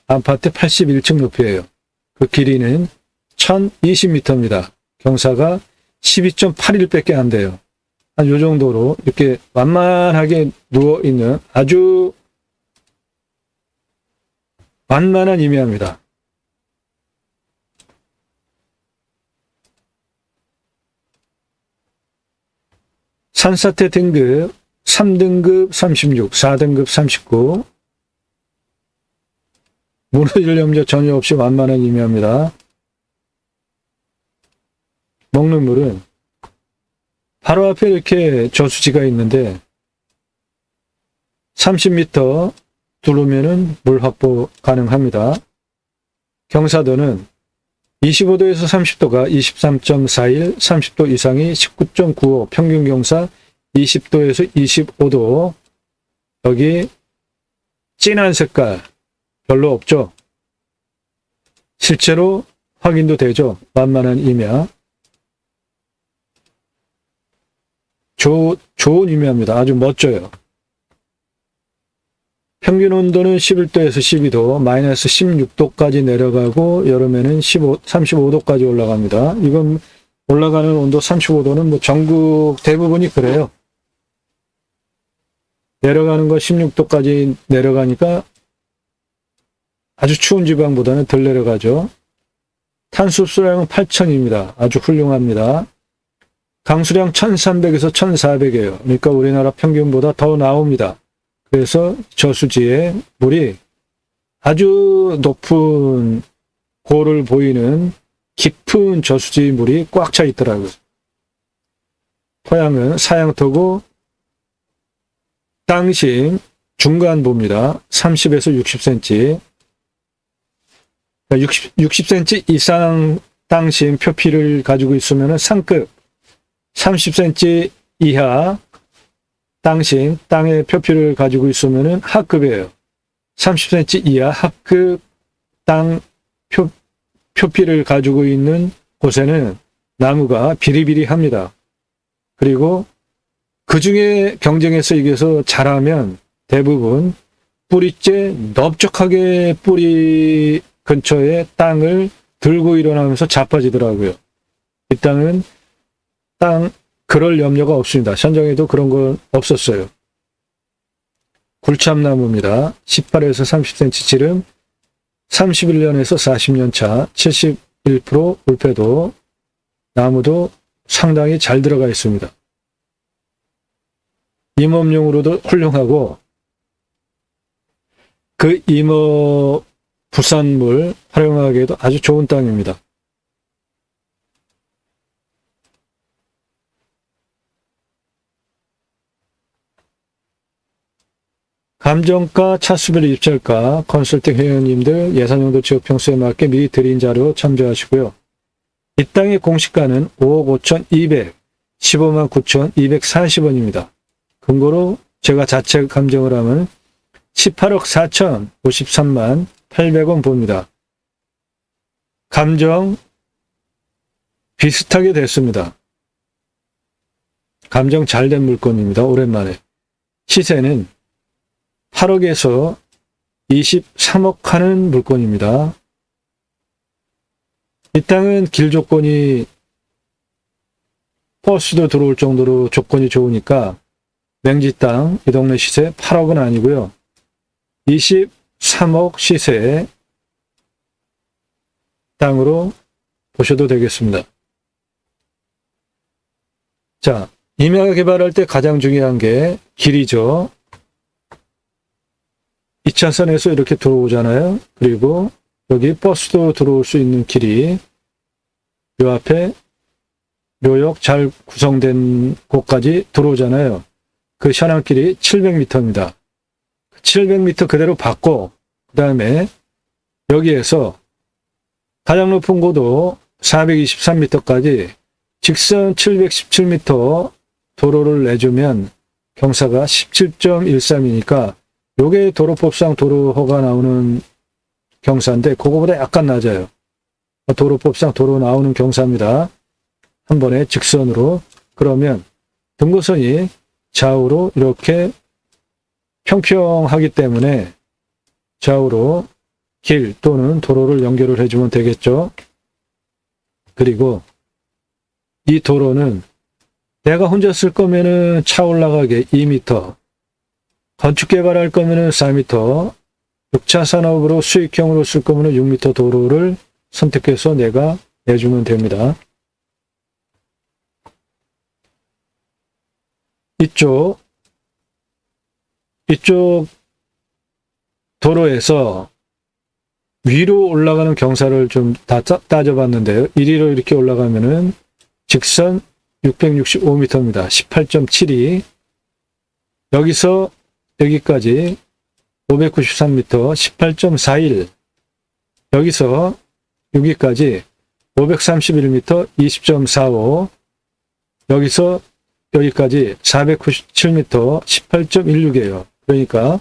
아파트 81층 높이에요. 그 길이는 1020m입니다. 경사가 12.81밖에 안 돼요. 한 요 정도로 이렇게 완만하게 누워있는 아주 완만한 임야입니다. 산사태 등급 3등급 36, 4등급 39 무너질 염려 전혀 없이 완만한 임야입니다. 먹는 물은 바로 앞에 이렇게 저수지가 있는데 30m 두르면은 물 확보 가능합니다. 경사도는 25도에서 30도가 23.41, 30도 이상이 19.95, 평균 경사 20도에서 25도. 여기 진한 색깔 별로 없죠? 실제로 확인도 되죠? 완만한 임야. 좋은 임야입니다. 아주 멋져요. 평균 온도는 11도에서 12도, 마이너스 16도까지 내려가고 여름에는 35도까지 올라갑니다. 이건 올라가는 온도 35도는 뭐 전국 대부분이 그래요. 내려가는 거 16도까지 내려가니까 아주 추운 지방보다는 덜 내려가죠. 탄수수량은 8,000입니다. 아주 훌륭합니다. 강수량 1,300에서 1,400이에요. 그러니까 우리나라 평균보다 더 나옵니다. 그래서 저수지에 물이 아주 높은 고를 보이는 깊은 저수지 물이 꽉 차 있더라고요. 토양은 사양토고 땅심 중간부입니다. 30에서 60cm. 60cm 이상 땅심 표피를 가지고 있으면 상급, 30cm 이하 땅심, 땅의 표피를 가지고 있으면 하급이에요. 30cm 이하 하급 땅 표피를 가지고 있는 곳에는 나무가 비리비리합니다. 그리고 그 중에 경쟁에서 이겨서 자라면 대부분 뿌리째 넓적하게 뿌리 근처에 땅을 들고 일어나면서 자빠지더라고요. 이 땅은 그럴 염려가 없습니다. 현장에도 그런 건 없었어요. 굴참나무입니다. 18에서 30cm 지름, 31년에서 40년 차, 71% 울패도, 나무도 상당히 잘 들어가 있습니다. 임업용으로도 훌륭하고 그 임업 부산물 활용하기에도 아주 좋은 땅입니다. 감정가, 차수별 입찰가, 컨설팅 회원님들 예산용도 지역 평수에 맞게 미리 드린 자료 참조하시고요. 이 땅의 공시가는 5억 5,200, 15만 9,240원입니다. 금고로 제가 자체 감정을 하면 18억 4천 53만 800원 봅니다. 감정 비슷하게 됐습니다. 감정 잘 된 물건입니다. 오랜만에. 시세는 8억에서 23억 하는 물건입니다. 이 땅은 길 조건이 버스도 들어올 정도로 조건이 좋으니까 맹지 땅, 이 동네 시세 8억은 아니고요. 23억 시세의 땅으로 보셔도 되겠습니다. 자, 임야 개발할 때 가장 중요한 게 길이죠. 2차선에서 이렇게 들어오잖아요. 그리고 여기 버스도 들어올 수 있는 길이 요 앞에 묘역 잘 구성된 곳까지 들어오잖아요. 그 현황길이 700m입니다. 700m 그대로 받고 그 다음에 여기에서 가장 높은 고도 423m까지 직선 717m 도로를 내주면 경사가 17.13이니까 요게 도로법상 도로허가 나오는 경사인데 그거보다 약간 낮아요. 도로법상 도로 나오는 경사입니다. 한 번에 직선으로. 그러면 등고선이 좌우로 이렇게 평평하기 때문에 좌우로 길 또는 도로를 연결을 해주면 되겠죠. 그리고 이 도로는 내가 혼자 쓸 거면은 차 올라가게 2m, 건축 개발할 거면은 4m, 6차 산업으로 수익형으로 쓸 거면은 6m 도로를 선택해서 내가 내주면 됩니다. 이쪽 도로에서 위로 올라가는 경사를 좀 다 따져봤는데요. 이리로 이렇게 올라가면은 직선 665m입니다. 18.72. 여기서 여기까지 593m, 18.41. 여기서 여기까지 531m, 20.45. 여기서 여기까지 497m, 18.16이에요. 그러니까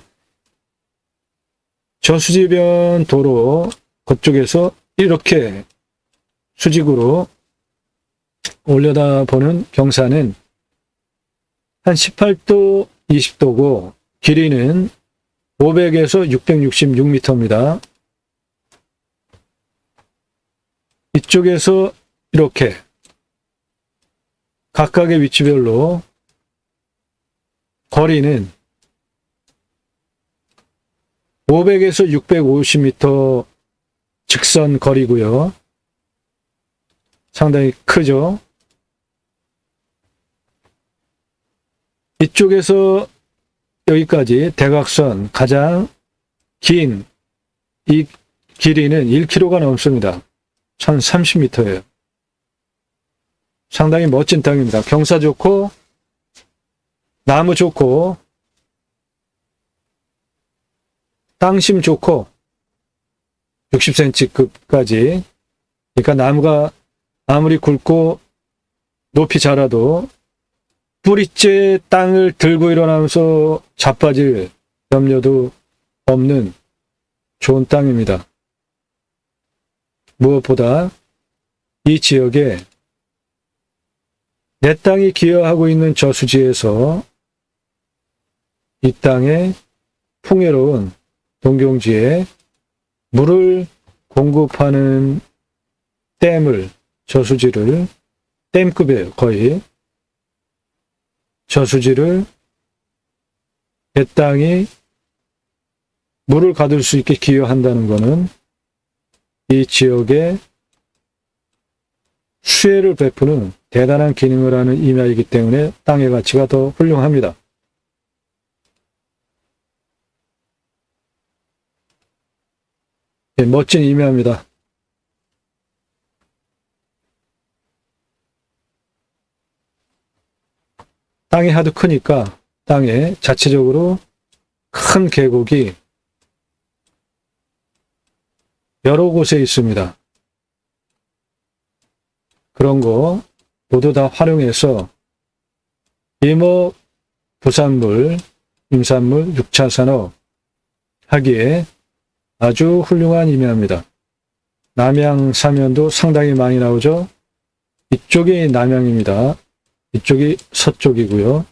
저수지변 도로 그쪽에서 이렇게 수직으로 올려다보는 경사는 한 18도, 20도고 길이는 500에서 666m입니다. 이쪽에서 이렇게 각각의 위치별로 거리는 500에서 650m 직선 거리고요. 상당히 크죠. 이쪽에서 여기까지 대각선 가장 긴 이 길이는 1km가 넘습니다. 1030m예요. 상당히 멋진 땅입니다. 경사 좋고 나무 좋고 땅심 좋고 60cm급까지. 그러니까 나무가 아무리 굵고 높이 자라도 뿌리째 땅을 들고 일어나면서 자빠질 염려도 없는 좋은 땅입니다. 무엇보다 이 지역에 내 땅이 기여하고 있는 저수지에서 이 땅에 풍요로운 농경지에 물을 공급하는 댐을, 저수지를, 댐급이에요, 거의. 저수지를 배 땅이 물을 가둘 수 있게 기여한다는 것은 이 지역에 수혜를 베푸는 대단한 기능을 하는 임야이기 때문에 땅의 가치가 더 훌륭합니다. 네, 멋진 임야입니다. 땅이 하도 크니까 땅에 자체적으로 큰 계곡이 여러 곳에 있습니다. 그런 거 모두 다 활용해서 임업, 부산물, 임산물, 6차 산업 하기에 아주 훌륭한 임야입니다. 남양 사면도 상당히 많이 나오죠. 이쪽이 남양입니다. 이쪽이 서쪽이고요.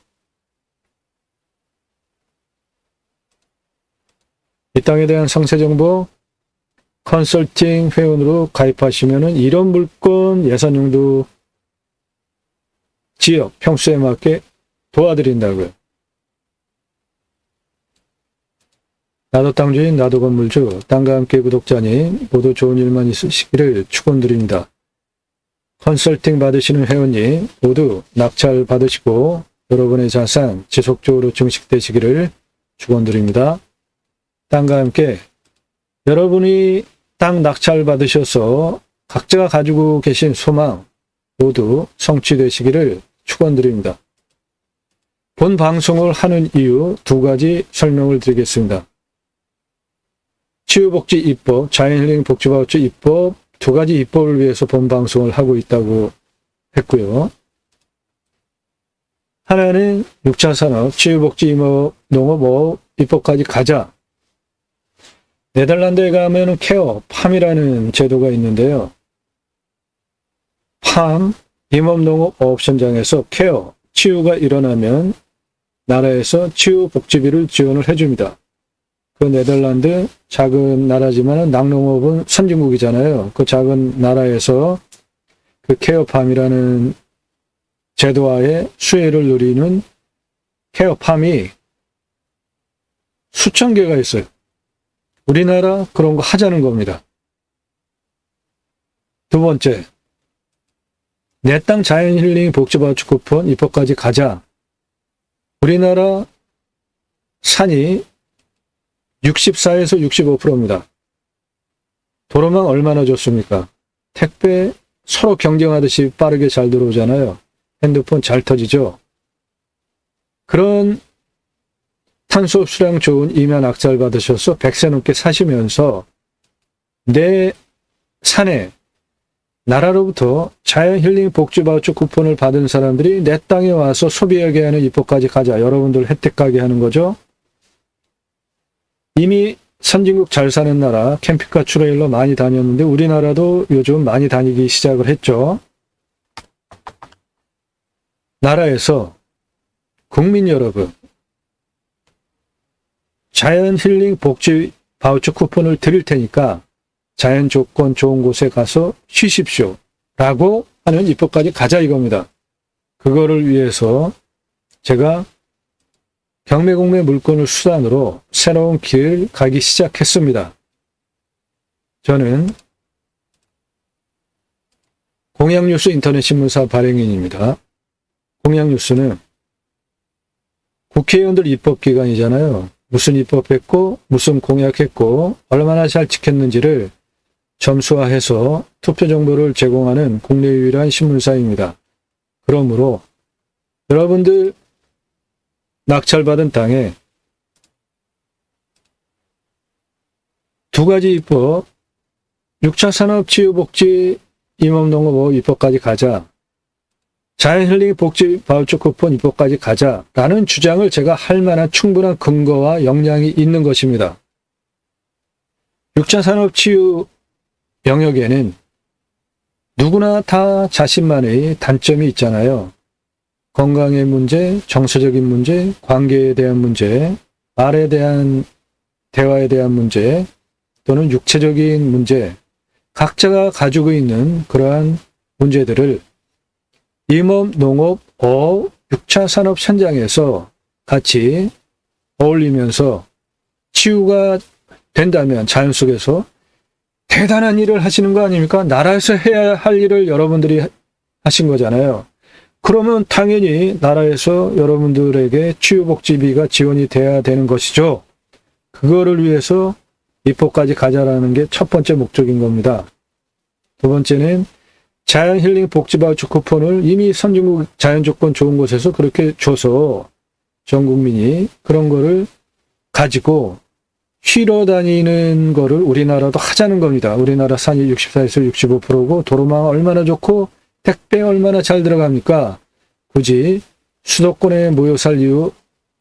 이 땅에 대한 상세 정보 컨설팅 회원으로 가입하시면은 이런 물건 예산용도 지역 평수에 맞게 도와드린다고요. 나도 땅주인, 나도 건물주, 땅과 함께 구독자님 모두 좋은 일만 있으시기를 축원드립니다. 컨설팅 받으시는 회원님 모두 낙찰 받으시고 여러분의 자산 지속적으로 증식되시기를 축원드립니다. 땅과 함께 여러분이 땅 낙찰 받으셔서 각자가 가지고 계신 소망 모두 성취되시기를 축원드립니다. 본 방송을 하는 이유 두 가지 설명을 드리겠습니다. 치유복지 입법, 자연힐링 복지바우처 입법 두 가지 입법을 위해서 본 방송을 하고 있다고 했고요. 하나는 6차 산업, 치유복지, 임업, 농업, 입법까지 가자. 네덜란드에 가면은 케어, 팜이라는 제도가 있는데요. 팜, 임업농업 어업선장에서 케어, 치유가 일어나면 나라에서 치유복지비를 지원을 해줍니다. 그 네덜란드 작은 나라지만 낙농업은 선진국이잖아요. 그 작은 나라에서 그 케어팜이라는 제도화의 수혜를 누리는 케어팜이 수천 개가 있어요. 우리나라 그런 거 하자는 겁니다. 두 번째, 내 땅 자연힐링 복지바우처 쿠폰 입법까지 가자. 우리나라 산이 64에서 65%입니다. 도로망 얼마나 좋습니까? 택배 서로 경쟁하듯이 빠르게 잘 들어오잖아요. 핸드폰 잘 터지죠? 그런 탄소 수량 좋은 임야 낙찰 받으셔서 100세 넘게 사시면서 내 산에 나라로부터 자연힐링 복지바우처 쿠폰을 받은 사람들이 내 땅에 와서 소비하게 하는 입법까지 가자. 여러분들 혜택 가게 하는 거죠. 이미 선진국 잘 사는 나라 캠핑카 트레일러 많이 다녔는데 우리나라도 요즘 많이 다니기 시작을 했죠. 나라에서 국민 여러분 자연 힐링 복지 바우처 쿠폰을 드릴 테니까 자연 조건 좋은 곳에 가서 쉬십시오 라고 하는 입법까지 가자 이겁니다. 그거를 위해서 제가 경매공매 물건을 수단으로 새로운 길을 가기 시작했습니다. 저는 공양뉴스 인터넷신문사 발행인입니다. 공양뉴스는 국회의원들 입법기관이잖아요. 무슨 입법했고 무슨 공약했고 얼마나 잘 지켰는지를 점수화해서 투표 정보를 제공하는 국내 유일한 신문사입니다. 그러므로 여러분들 낙찰받은 땅에 두 가지 입법, 6차 산업 치유복지 임업농업 입법까지 가자, 자연힐링 복지 바우처 쿠폰 입법까지 가자라는 주장을 제가 할 만한 충분한 근거와 역량이 있는 것입니다. 6차 산업 치유 영역에는 누구나 다 자신만의 단점이 있잖아요. 건강의 문제, 정서적인 문제, 관계에 대한 문제, 말에 대한 대화에 대한 문제, 또는 육체적인 문제, 각자가 가지고 있는 그러한 문제들을 임업, 농업, 어업, 6차 산업 현장에서 같이 어울리면서 치유가 된다면 자연 속에서 대단한 일을 하시는 거 아닙니까? 나라에서 해야 할 일을 여러분들이 하신 거잖아요. 그러면 당연히 나라에서 여러분들에게 치유복지비가 지원이 돼야 되는 것이죠. 그거를 위해서 입법까지 가자라는 게 첫 번째 목적인 겁니다. 두 번째는 자연힐링 복지바우처 쿠폰을 이미 선진국 자연조건 좋은 곳에서 그렇게 줘서 전 국민이 그런 거를 가지고 쉬러 다니는 거를 우리나라도 하자는 겁니다. 우리나라 산이 64에서 65%고 도로망 얼마나 좋고 택배 얼마나 잘 들어갑니까? 굳이 수도권에 모여 살 이유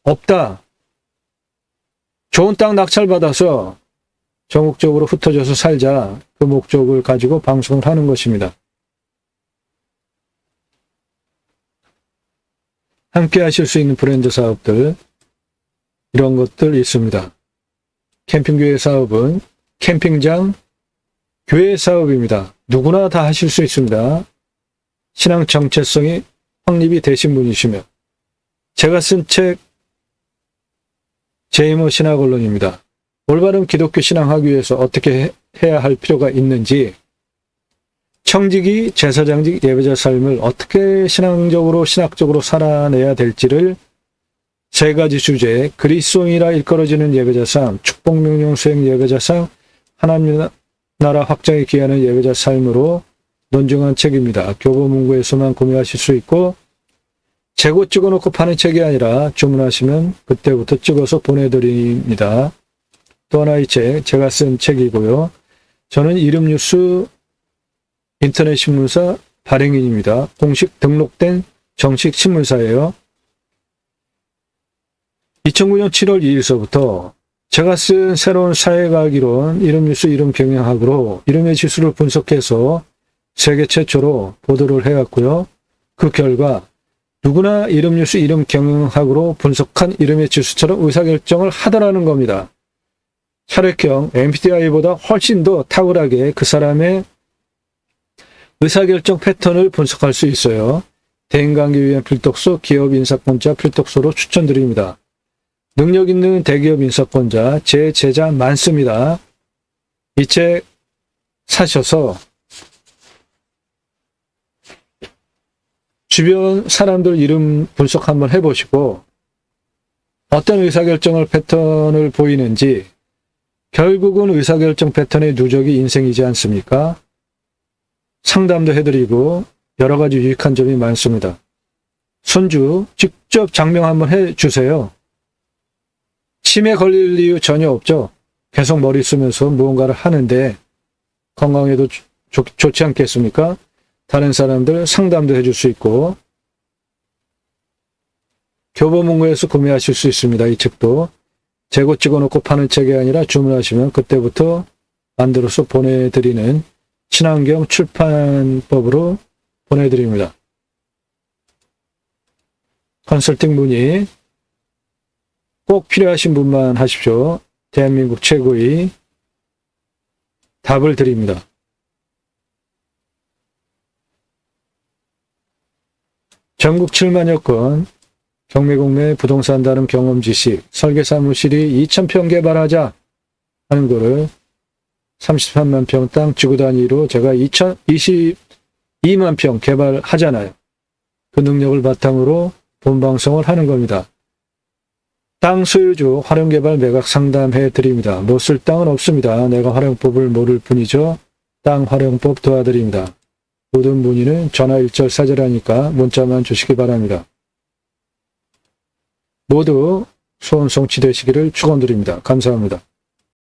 없다. 좋은 땅 낙찰받아서 전국적으로 흩어져서 살자. 그 목적을 가지고 방송을 하는 것입니다. 함께 하실 수 있는 브랜드 사업들, 이런 것들 있습니다. 캠핑교회 사업은 캠핑장, 교회 사업입니다. 누구나 다 하실 수 있습니다. 신앙 정체성이 확립이 되신 분이시면. 제가 쓴 책, 제이모 신학언론입니다. 올바른 기독교 신앙 하기 위해서 어떻게 해야 할 필요가 있는지, 청지기, 제사장직, 예배자 삶을 어떻게 신앙적으로, 신학적으로 살아내야 될지를 세 가지 주제, 그리스도인이라 일컬어지는 예배자상, 축복명령 수행 예배자상, 하나님 나라 확장에 기하는 예배자 삶으로 논증한 책입니다. 교보문고에서만 구매하실 수 있고 재고 찍어놓고 파는 책이 아니라 주문하시면 그때부터 찍어서 보내드립니다. 또 하나의 책, 제가 쓴 책이고요. 저는 이름뉴스 인터넷 신문사 발행인입니다. 공식 등록된 정식 신문사예요. 2009년 7월 2일서부터 제가 쓴 새로운 사회과학 이론, 이름뉴스 이름 경영학으로 이름의 지수를 분석해서 세계 최초로 보도를 해왔고요. 그 결과 누구나 이름뉴스 이름 경영학으로 분석한 이름의 지수처럼 의사결정을 하더라는 겁니다. 혈액형 MBTI보다 훨씬 더 탁월하게 그 사람의 의사결정 패턴을 분석할 수 있어요. 대인관계 위한 필독서, 기업 인사권자 필독서로 추천드립니다. 능력 있는 대기업 인사권자, 제 제자 많습니다. 이 책 사셔서 주변 사람들 이름 분석 한번 해보시고 어떤 의사결정을 패턴을 보이는지, 결국은 의사결정 패턴의 누적이 인생이지 않습니까? 상담도 해드리고 여러 가지 유익한 점이 많습니다. 손주 직접 장명 한번 해주세요. 치매 걸릴 이유 전혀 없죠. 계속 머리 쓰면서 무언가를 하는데 건강에도 좋지 않겠습니까? 다른 사람들 상담도 해줄 수 있고, 교보문고에서 구매하실 수 있습니다. 이 책도 재고 찍어놓고 파는 책이 아니라 주문하시면 그때부터 만들어서 보내드리는 친환경 출판법으로 보내드립니다. 컨설팅 문의 꼭 필요하신 분만 하십시오. 대한민국 최고의 답을 드립니다. 전국 7만여 건 경매공매 부동산 다른 경험 지식, 설계사무실이 2,000평 개발하자 하는 거를 33만 평 땅 지구 단위로 제가 22만 평 개발하잖아요. 그 능력을 바탕으로 본방송을 하는 겁니다. 땅 소유주 활용개발 매각 상담해 드립니다. 못 쓸 땅은 없습니다. 내가 활용법을 모를 뿐이죠. 땅 활용법 도와드립니다. 모든 문의는 전화 일절 사절하니까 문자만 주시기 바랍니다. 모두 소원 성취되시기를 축원드립니다. 감사합니다.